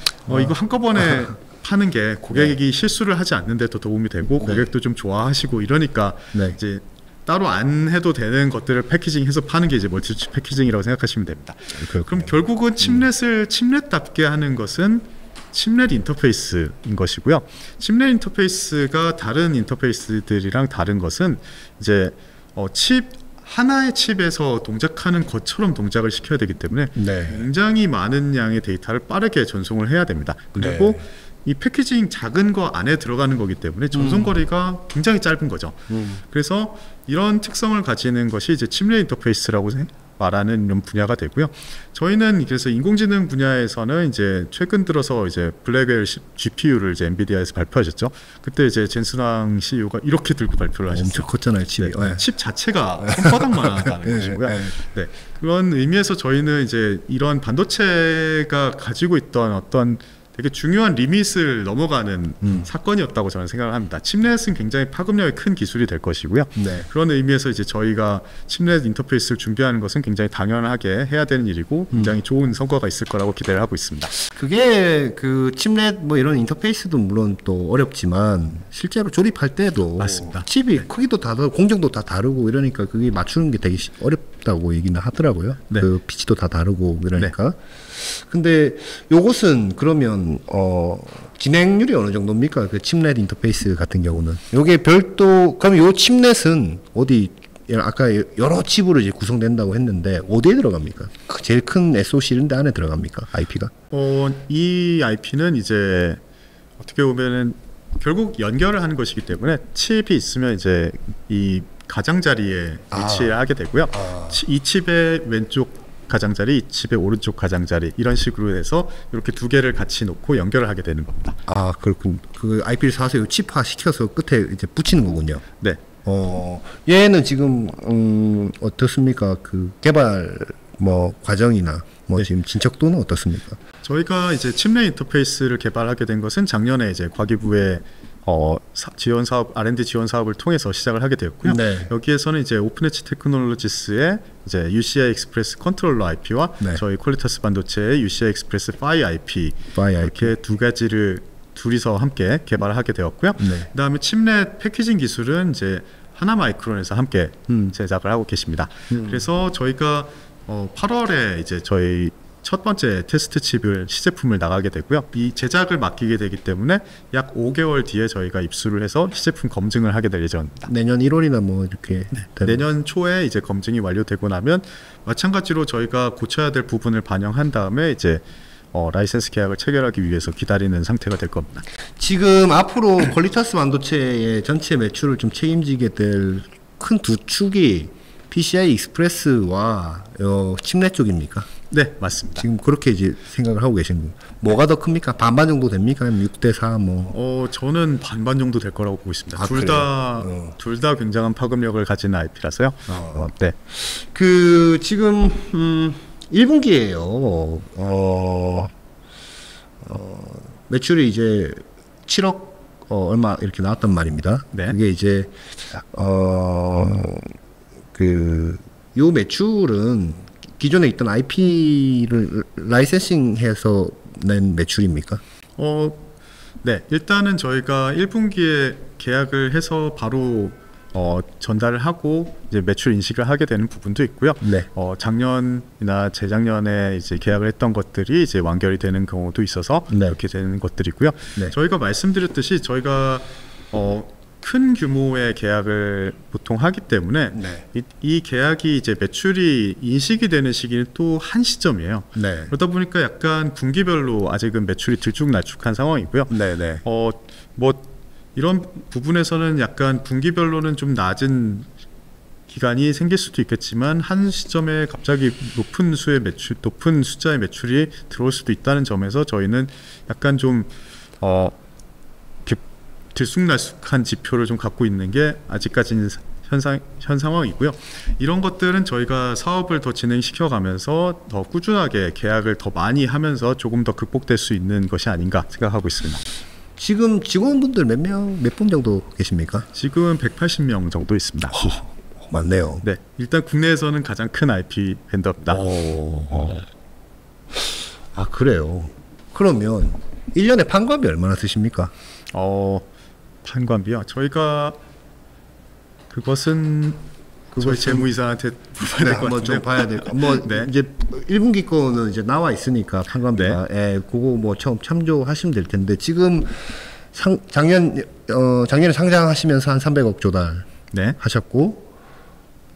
이거 한꺼번에 파는 게 고객이 실수를 하지 않는 데 더 도움이 되고 고객도 좀 좋아하시고 이러니까 이제 따로 안 해도 되는 것들을 패키징해서 파는 게 이제 멀티칩 패키징이라고 생각하시면 됩니다. 그럼 결국은 칩넷을 칩넷답게 하는 것은 칩넷 인터페이스인 것이고요. 칩넷 인터페이스가 다른 인터페이스들이랑 다른 것은 이제 하나의 칩에서 동작하는 것처럼 동작을 시켜야 되기 때문에 굉장히 많은 양의 데이터를 빠르게 전송을 해야 됩니다. 그리고 이 패키징 작은 거 안에 들어가는 거기 때문에 전송거리가 굉장히 짧은 거죠. 그래서 이런 특성을 가지는 것이 이제 칩넷 인터페이스라고 말하는 이런 분야가 되고요. 저희는 그래서 인공지능 분야에서는 이제 최근 들어서 이제 블랙웰 GPU를 이제 엔비디아에서 발표하셨죠. 그때 이제 젠슨왕 CEO가 이렇게 들고 발표를 하셨어요.
엄청 컸잖아요, 칩이.
칩 자체가 손바닥만 하다는 것이고요. 그런 의미에서 저희는 이제 이런 반도체가 가지고 있던 어떤 되게 중요한 리밋을 넘어가는 사건이었다고 저는 생각을 합니다. 칩넷은 굉장히 파급력이 큰 기술이 될 것이고요. 그런 의미에서 이제 저희가 칩넷 인터페이스를 준비하는 것은 굉장히 당연하게 해야 되는 일이고 굉장히 좋은 성과가 있을 거라고 기대를 하고 있습니다.
그게 그 칩넷 뭐 이런 인터페이스도 물론 또 어렵지만 실제로 조립할 때도
맞습니다.
칩이 크기도 다 다르고 공정도 다 다르고 이러니까 그게 맞추는 게 되게 쉽다고 얘기는 하더라고요.
네.
그 피치도 다 다르고 그러니까. 네. 근데 요것은 그러면 진행률이 어느 정도입니까? 그 칩넷 인터페이스 같은 경우는 요게 별도 그럼 요 칩넷은 어디 아까 여러 칩으로 이제 구성된다고 했는데 어디에 들어갑니까? 제일 큰 SoC 이런 데 안에 들어갑니까? IP가?
이 IP는 이제 어떻게 보면은 결국 연결을 하는 것이기 때문에 칩이 있으면 이제 이 가장자리에 위치를 하게 되고요. 이 칩의 왼쪽 가장자리, 이 칩의 오른쪽 가장자리 이런 식으로 해서 이렇게 두 개를 같이 놓고 연결을 하게 되는 겁니다.
아, 그렇군. 그 IP를 사서 칩화 시켜서 끝에 이제 붙이는 거군요.
네.
얘는 지금 어떻습니까? 그 개발 뭐 과정이나 뭐 지금 진척도는 어떻습니까?
저희가 이제 칩넷 인터페이스를 개발하게 된 것은 작년에 이제 과기부의 지원 사업 R&D 지원 사업을 통해서 시작을 하게 되었고요.
네.
여기에서는 이제 오픈엣지 테크놀로지스의 이제 UCI 익스프레스 컨트롤러 IP와
네.
저희 퀄리터스 반도체의 UCI 익스프레스 PHY IP 이렇게 두 가지를 둘이서 함께 개발을 하게 되었고요.
네.
그다음에 칩넷 패키징 기술은 이제 하나마이크론에서 함께 제작을 하고 계십니다. 그래서 저희가 8월에 이제 저희 첫 번째 테스트 칩을 시제품을 나가게 되고요. 이 제작을 맡기게 되기 때문에 약 5개월 뒤에 저희가 입수를 해서 시제품 검증을 하게 될 예정입니다.
내년 1월이나 뭐 이렇게
내년 초에 이제 검증이 완료되고 나면 마찬가지로 저희가 고쳐야 될 부분을 반영한 다음에 이제 라이센스 계약을 체결하기 위해서 기다리는 상태가 될 겁니다.
지금 앞으로 퀄리터스 반도체의 전체 매출을 좀 책임지게 될 큰 두 축이 PCI 익스프레스와 칩넷 쪽입니까?
네, 맞습니다.
지금 그렇게 이제 생각을 하고 계신 거예요. 뭐가 더 큽니까? 반반 정도 됩니까? 아니면 6대4 뭐?
저는 반반 정도 될 거라고 보고 있습니다. 둘 다 굉장한 파급력을 가진 IP라서요. 네.
그 지금 1분기에요. 매출이 이제 7억 얼마 이렇게 나왔단 말입니다.
네.
이게 이제 요 매출은 기존에 있던 IP를 라이센싱해서 낸 매출입니까?
네. 일단은 저희가 1분기에 계약을 해서 바로 전달을 하고 이제 매출 인식을 하게 되는 부분도 있고요.
네.
작년이나 재작년에 이제 계약을 했던 것들이 이제 완결이 되는 경우도 있어서
네.
이렇게 되는 것들이고요.
네.
저희가 말씀드렸듯이 저희가 큰 규모의 계약을 보통 하기 때문에
네.
이 계약이 이제 매출이 인식이 되는 시기는 또 한 시점이에요.
네.
그러다 보니까 약간 분기별로 아직은 매출이 들쭉날쭉한 상황이고요.
네, 네.
뭐 이런 부분에서는 약간 분기별로는 좀 낮은 기간이 생길 수도 있겠지만 한 시점에 갑자기 높은 숫자의 매출이 들어올 수도 있다는 점에서 저희는 약간 좀 들쑥날쑥한 지표를 좀 갖고 있는 게 아직까지는 현 상황이고요. 이런 것들은 저희가 사업을 더 진행시켜가면서 더 꾸준하게 계약을 더 많이 하면서 조금 더 극복될 수 있는 것이 아닌가 생각하고 있습니다.
지금 직원분들 몇 분 정도 계십니까?
지금은 180명 정도 있습니다.
많네요.
네, 일단 국내에서는 가장 큰 IP 벤더입니다.
아, 그래요. 그러면 1년에 판관비 얼마나 쓰십니까?
판관비요? 저희가 그것은 저희 재무이사한테 물어봐야 될 것 같은데요.
좀 봐야 될 거. 뭐
네.
이제 1분기 거는 이제 나와 있으니까 판관비가.
네.
그거 뭐 처음 참조하시면 될 텐데 지금 작년에 상장하시면서 한 300억 조달
네.
하셨고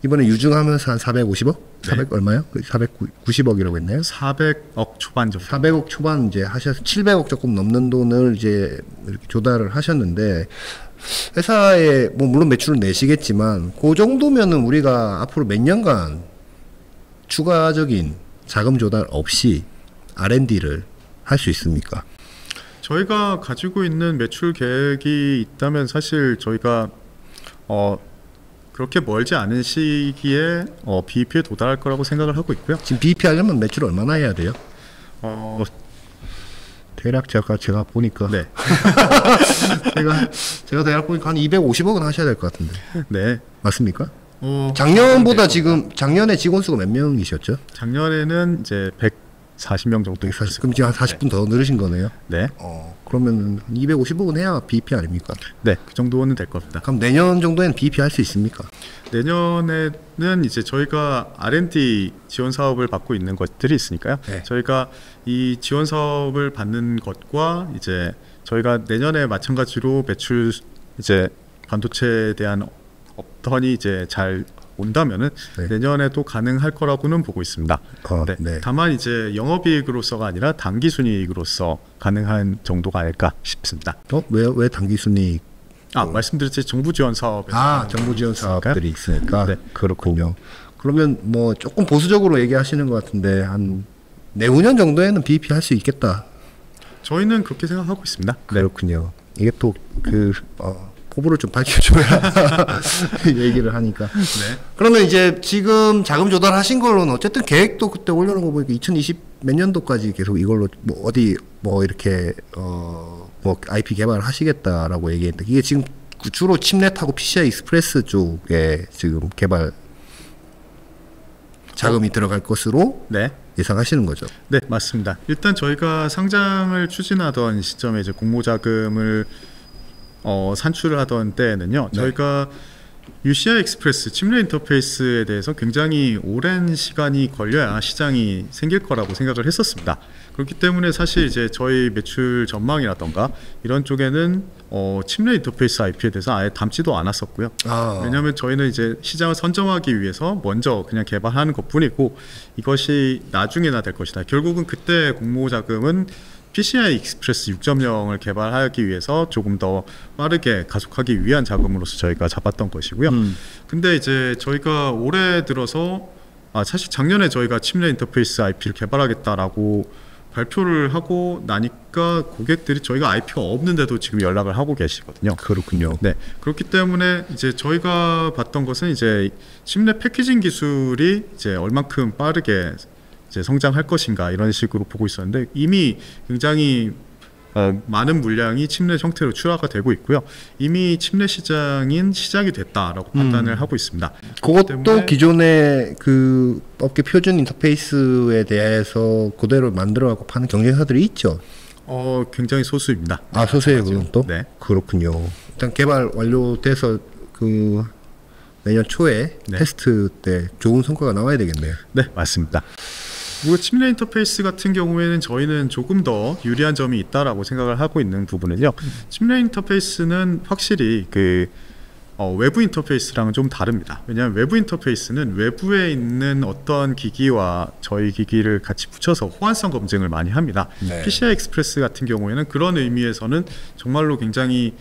이번에 유증하면서 한 450억? 400
네.
얼마요? 490억이라고 했나요?
400억 초반 정도.
400억 초반 이제 하셔서 700억 조금 넘는 돈을 이제 이렇게 조달을 하셨는데 회사에 뭐 물론 매출을 내시겠지만 그 정도면은 우리가 앞으로 몇 년간 추가적인 자금 조달 없이 R&D를 할 수 있습니까?
저희가 가지고 있는 매출 계획이 있다면 사실 저희가 그렇게 멀지 않은 시기에 BEP에 도달할 거라고 생각을 하고 있고요.
지금 BEP 하려면 매출 얼마나 해야 돼요? 대략 제가 보니까
네.
제가 대략 보니까 한 250억은 하셔야 될 것 같은데.
네.
맞습니까? 작년보다 지금 작년에 직원 수가 몇 명이셨죠?
작년에는 이제 240명 정도.
140, 그럼 지금 한 40분 더 늘으신 거네요?
네.
그러면 250억은 해야 BEP 아닙니까?
네, 그 정도는 될 겁니다.
그럼 내년 정도에는 BEP 할 수 있습니까?
내년에는 이제 저희가 R&D 지원 사업을 받고 있는 것들이 있으니까요.
네.
저희가 이 지원 사업을 받는 것과 이제 저희가 내년에 마찬가지로 매출 이제 반도체에 대한 업턴이 이제 잘 온다면은
네.
내년에도 가능할 거라고는 보고 있습니다. 네.
네.
다만 이제 영업이익으로서가 아니라 단기순이익으로서 가능한 정도가 아닐까 싶습니다.
왜 단기순이익?
말씀드렸듯이 정부 지원 사업에서
정부 지원 사업들이 있으니까.
네.
그렇군요. 그러면 뭐 조금 보수적으로 얘기하시는 것 같은데 한 내후년 정도에는 BEP 할 수 있겠다.
저희는 그렇게 생각하고 있습니다.
그렇군요. 이게 또 포부를 좀 밝혀줘야 얘기를 하니까.
네.
그러면 이제 지금 자금 조달하신 걸로는 어쨌든 계획도 그때 올려놓은 거 보니까 2020 몇 년도까지 계속 이걸로 뭐 어디 뭐 이렇게 뭐 IP 개발을 하시겠다라고 얘기했는데 이게 지금 주로 칩넷하고 PCI 익스프레스 쪽에 지금 개발 자금이 들어갈 것으로
네.
예상하시는 거죠?
네, 맞습니다. 일단 저희가 상장을 추진하던 시점에 이제 공모자금을 산출을 하던 때에는요.
네.
저희가 UCI 익스프레스 칩넷 인터페이스에 대해서 굉장히 오랜 시간이 걸려야 시장이 생길 거라고 생각을 했었습니다. 그렇기 때문에 사실 이제 저희 매출 전망이라던가 이런 쪽에는 칩넷 인터페이스 IP에 대해서 아예 담지도 않았었고요. 왜냐하면 저희는 이제 시장을 선점하기 위해서 먼저 그냥 개발하는 것뿐이고 이것이 나중에나 될 것이다. 결국은 그때 공모자금은 PCI 익스프레스 6.0을 개발하기 위해서 조금 더 빠르게 가속하기 위한 자금으로서 저희가 잡았던 것이고요. 근데 이제 저희가 올해 들어서 사실 작년에 저희가 칩넷 인터페이스 IP를 개발하겠다라고 발표를 하고 나니까 고객들이 저희가 IP가 없는데도 지금 연락을 하고 계시거든요.
그렇군요.
네, 그렇기 때문에 이제 저희가 봤던 것은 이제 칩넷 패키징 기술이 이제 얼만큼 빠르게 이제 성장할 것인가 이런 식으로 보고 있었는데 이미 굉장히 많은 물량이 칩넷 형태로 출하가 되고 있고요. 이미 칩넷 시장인 시작이 됐다라고 판단을 하고 있습니다.
그것도 기존의 그 업계 표준 인터페이스에 대해서 그대로 만들어갖고 파는 경쟁사들이 있죠.
굉장히 소수입니다.
소수예요, 그건 또?
네.
그렇군요. 일단 개발 완료돼서 그 내년 초에
네.
테스트 때 좋은 성과가 나와야 되겠네요.
네, 맞습니다. 그리고 칩넷 인터페이스 같은 경우에는 저희는 조금 더 유리한 점이 있다라고 생각을 하고 있는 부분은요. 칩넷 인터페이스는 확실히 그 외부 인터페이스랑은 좀 다릅니다. 왜냐하면 외부 인터페이스는 외부에 있는 어떤 기기와 저희 기기를 같이 붙여서 호환성 검증을 많이 합니다.
네.
PCI 익스프레스 같은 경우에는 그런 의미에서는 정말로 굉장히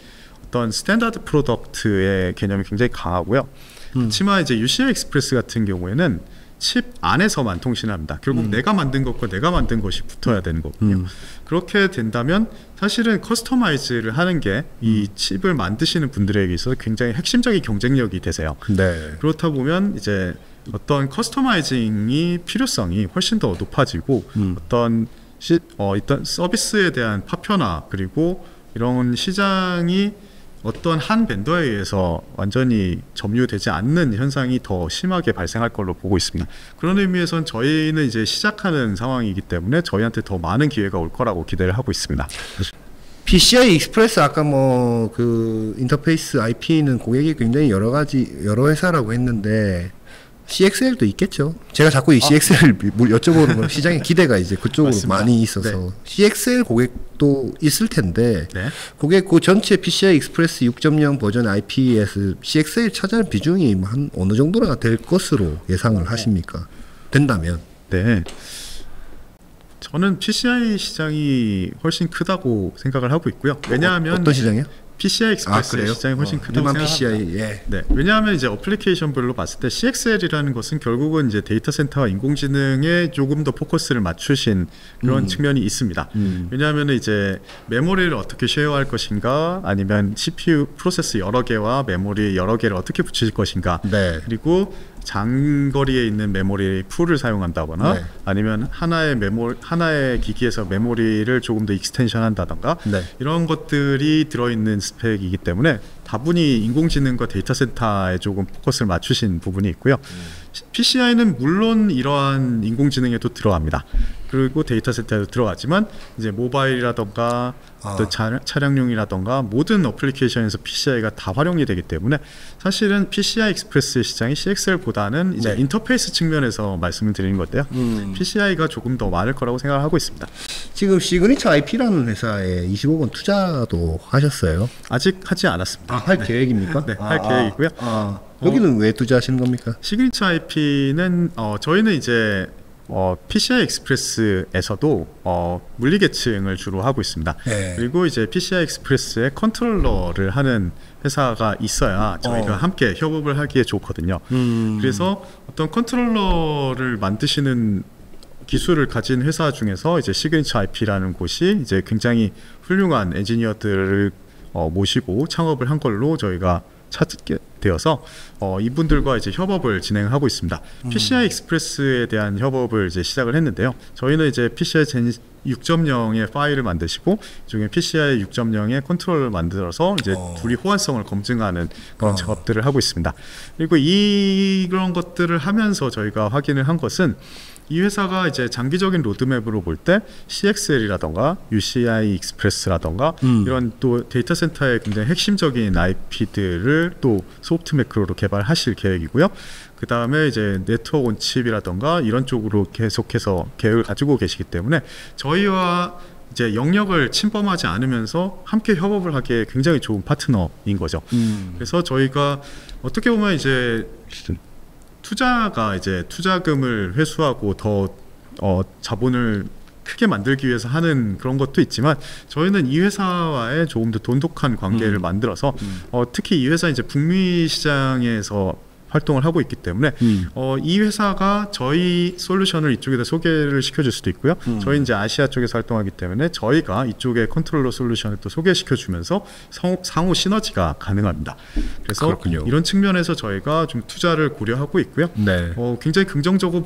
어떤 스탠다드 프로덕트의 개념이 굉장히 강하고요. 그렇지만 이제 UCI 익스프레스 같은 경우에는 칩 안에서만 통신합니다. 결국 내가 만든 것과 내가 만든 것이 붙어야 되는 거거든요. 그렇게 된다면 사실은 커스터마이즈를 하는 게 이 칩을 만드시는 분들에게 있어서 굉장히 핵심적인 경쟁력이 되세요.
네.
그렇다 보면 이제 어떤 커스터마이징이 필요성이 훨씬 더 높아지고 어떤 서비스에 대한 파편화 그리고 이런 시장이 어떤 한 벤더에 의해서 완전히 점유되지 않는 현상이 더 심하게 발생할 걸로 보고 있습니다. 그런 의미에서는 저희는 이제 시작하는 상황이기 때문에 저희한테 더 많은 기회가 올 거라고 기대를 하고 있습니다.
PCI 익스프레스 아까 뭐 그 인터페이스 IP는 고객이 굉장히 여러 회사라고 했는데 CXL도 있겠죠. 제가 자꾸 이 CXL 여쭤보는 시장의 기대가 이제 그쪽으로
맞습니다.
많이 있어서
네.
CXL 고객도 있을 텐데
네.
고객 그 전체 PCI 익스프레스 6.0 버전 IP에서 CXL 차지하는 비중이 한 어느 정도나 될 것으로 예상을 하십니까? 된다면?
네. 저는 PCI 시장이 훨씬 크다고 생각을 하고 있고요. 왜냐하면
어떤 시장이요?
PCI 익스프레스 시장이 훨씬 크다고
일반
생각합니다.
PCI, 예.
네, 왜냐하면 이제 어플리케이션별로 봤을 때 CXL이라는 것은 결국은 이제 데이터 센터와 인공지능에 조금 더 포커스를 맞추신 그런 측면이 있습니다. 왜냐하면 이제 메모리를 어떻게 쉐어할 것인가, 아니면 CPU 프로세스 여러 개와 메모리 여러 개를 어떻게 붙일 것인가,
네.
그리고 장거리에 있는 메모리 풀을 사용한다거나
네.
아니면 하나의 기기에서 메모리를 조금 더 익스텐션 한다던가
네.
이런 것들이 들어있는 스펙이기 때문에 다분히 인공지능과 데이터 센터에 조금 포커스를 맞추신 부분이 있고요. PCI는 물론 이러한 인공지능에도 들어갑니다. 그리고 데이터 센터에도 들어가지만 이제 모바일이라던가 또 차량용이라던가 모든 어플리케이션에서 PCI가 다 활용이 되기 때문에 사실은 PCI 익스프레스 시장이 CXL보다는 이제 인터페이스 측면에서 말씀을 드리는 건데요. PCI가 조금 더 많을 거라고 생각을 하고 있습니다.
지금 시그니처 IP라는 회사에 25억 원 투자도 하셨어요?
아직 하지 않았습니다.
할 계획입니까?
네, 할 계획이고요.
여기는 왜 투자하시는 겁니까?
시그니처 IP는 저희는 이제 PCI 익스프레스에서도 물리 계층을 주로 하고 있습니다. 그리고 이제 PCI 익스프레스의 컨트롤러를 하는 회사가 있어야 저희가 함께 협업을 하기에 좋거든요. 그래서 어떤 컨트롤러를 만드시는 기술을 가진 회사 중에서 이제 시그니처 IP라는 곳이 이제 굉장히 훌륭한 엔지니어들을 모시고 창업을 한 걸로 저희가 찾게 되어서 이분들과 이제 협업을 진행하고 있습니다. PCI 익스프레스에 대한 협업을 이제 시작을 했는데요. 저희는 이제 PCI 젠 6.0의 파일을 만드시고 중에 PCI 6.0의 컨트롤러를 만들어서 이제 둘이 호환성을 검증하는 그런 작업들을 하고 있습니다. 그리고 이런 것들을 하면서 저희가 확인을 한 것은 이 회사가 이제 장기적인 로드맵으로 볼 때 CXL이라던가 UCI 익스프레스라던가 이런 또 데이터 센터의 굉장히 핵심적인 IP들을 또 소프트 매크로로 개발하실 계획이고요. 그 다음에 이제 네트워크 온칩이라던가 이런 쪽으로 계속해서 계획을 가지고 계시기 때문에 저희와 이제 영역을 침범하지 않으면서 함께 협업을 하기에 굉장히 좋은 파트너인 거죠. 그래서 저희가 어떻게 보면 이제 투자가 이제 투자금을 회수하고 더 자본을 크게 만들기 위해서 하는 그런 것도 있지만 저희는 이 회사와의 조금 더 돈독한 관계를 만들어서 특히 이 회사 이제 북미 시장에서 활동을 하고 있기 때문에 이 회사가 저희 솔루션을 이쪽에다 소개를 시켜줄 수도 있고요. 저희 이제 아시아 쪽에서 활동하기 때문에 저희가 이쪽에 컨트롤러 솔루션을 또 소개시켜주면서 상호 시너지가 가능합니다. 그래서 그렇군요. 이런 측면에서 저희가 좀 투자를 고려하고 있고요. 굉장히 긍정적으로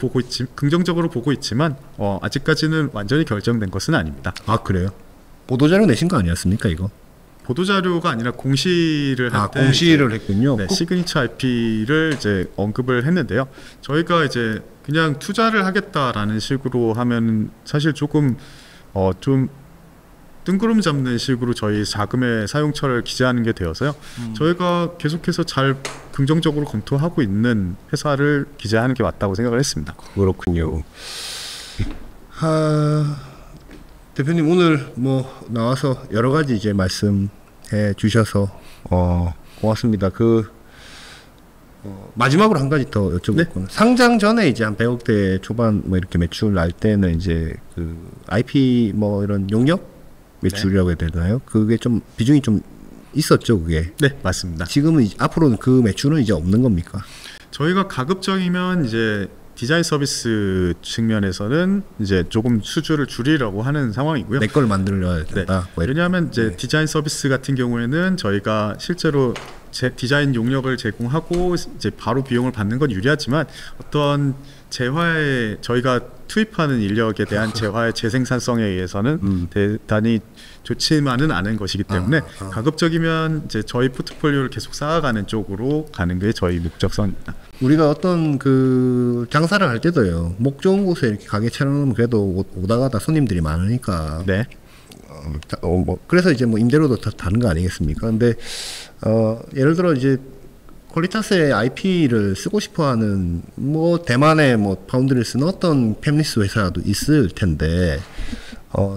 보고 있지만 아직까지는 완전히 결정된 것은 아닙니다.
아, 그래요? 보도자료 내신 거 아니었습니까 이거?
보도자료가 아니라 공시를 할 때
공시를 했군요.
네, 시그니처 IP를 이제 언급을 했는데요. 저희가 이제 그냥 투자를 하겠다라는 식으로 하면 사실 조금 좀 뜬구름 잡는 식으로 저희 자금의 사용처를 기재하는 게 되어서요. 저희가 계속해서 잘 긍정적으로 검토하고 있는 회사를 기재하는 게 맞다고 생각을 했습니다.
그렇군요. 대표님 오늘 뭐 나와서 여러 가지 이제 말씀해 주셔서 고맙습니다. 마지막으로 한 가지 더 여쭤볼게요. 상장 전에 이제 한 100억대 초반 뭐 이렇게 매출 날 때는 이제 그 IP 뭐 이런 용역 매출이라고 해야 되나요? 그게 좀 비중이 좀 있었죠, 그게.
네, 맞습니다.
지금은 앞으로는 그 매출은 이제 없는 겁니까?
저희가 가급적이면 이제 디자인 서비스 측면에서는 이제 조금 수주를 줄이려고 하는 상황이고요.
내 걸 만들어야 된다.
네. 왜냐하면 이제 디자인 서비스 같은 경우에는 저희가 실제로 디자인 용역을 제공하고 이제 바로 비용을 받는 건 유리하지만 어떤 재화에 저희가 투입하는 인력에 대한 재화의 재생산성에 의해서는 대단히 좋지만은 않은 것이기 때문에 가급적이면 이제 저희 포트폴리오를 계속 쌓아가는 쪽으로 가는 게 저희 목적선입니다.
우리가 어떤 그 장사를 할 때도요, 목 좋은 곳에 이렇게 가게 차려놓으면 그래도 오다 가다 손님들이 많으니까.
네.
뭐 그래서 이제 뭐 임대료도 다 다른 거 아니겠습니까? 근데 예를 들어 이제 퀄리타스의 IP를 쓰고 싶어하는 뭐 대만의 뭐 파운드를 쓰는 어떤 팹리스 회사도 있을 텐데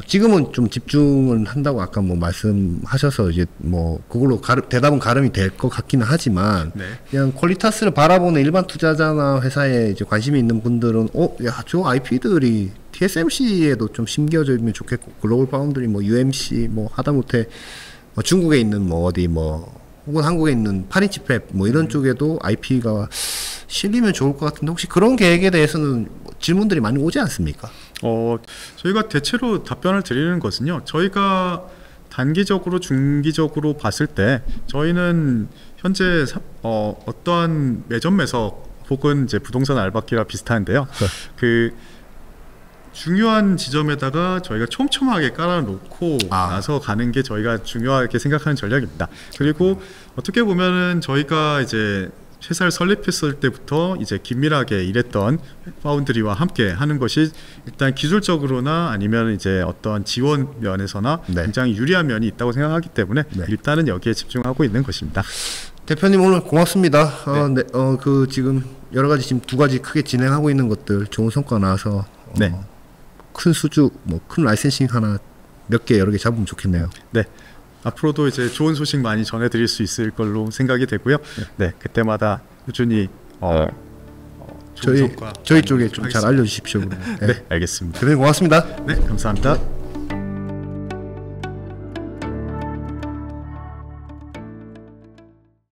지금은 좀 집중을 한다고 아까 뭐 말씀하셔서 이제 뭐 그걸로 대답은 가름이 될 것 같기는 하지만 그냥 퀄리타스를 바라보는 일반 투자자나 회사에 이제 관심이 있는 분들은 야, 저 IP들이 TSMC에도 좀 심겨져면 좋겠고 글로벌 파운드리 뭐 UMC 뭐 하다못해 뭐 중국에 있는 뭐 어디 뭐 혹은 한국에 있는 8인치 팹 뭐 이런 쪽에도 IP가 실리면 좋을 것 같은데 혹시 그런 계획에 대해서는 질문들이 많이 오지 않습니까?
저희가 대체로 답변을 드리는 것은요. 저희가 단기적으로 중기적으로 봤을 때 저희는 현재 어떠한 매점 매석 혹은 이제 부동산 알박기와 비슷한데요. 그 중요한 지점에다가 저희가 촘촘하게 깔아놓고 나서 가는 게 저희가 중요하게 생각하는 전략입니다. 그리고 어떻게 보면은 저희가 이제 회사를 설립했을 때부터 이제 긴밀하게 일했던 파운드리와 함께 하는 것이 일단 기술적으로나 아니면 이제 어떤 지원 면에서나
네.
굉장히 유리한 면이 있다고 생각하기 때문에
네.
일단은 여기에 집중하고 있는 것입니다.
대표님 오늘 고맙습니다. 네. 그 지금 여러 가지 지금 두 가지 크게 진행하고 있는 것들 좋은 성과 나와서
네.
큰 수주 뭐 큰 라이센싱 하나 몇 개 여러 개 잡으면 좋겠네요.
네. 앞으로도 이제 좋은 소식 많이 전해드릴 수 있을 걸로 생각이 되고요. 네, 그때마다 꾸준히
저희 쪽에 좀 잘 알려주십시오.
네, 알겠습니다.
대표님 고맙습니다.
네, 감사합니다.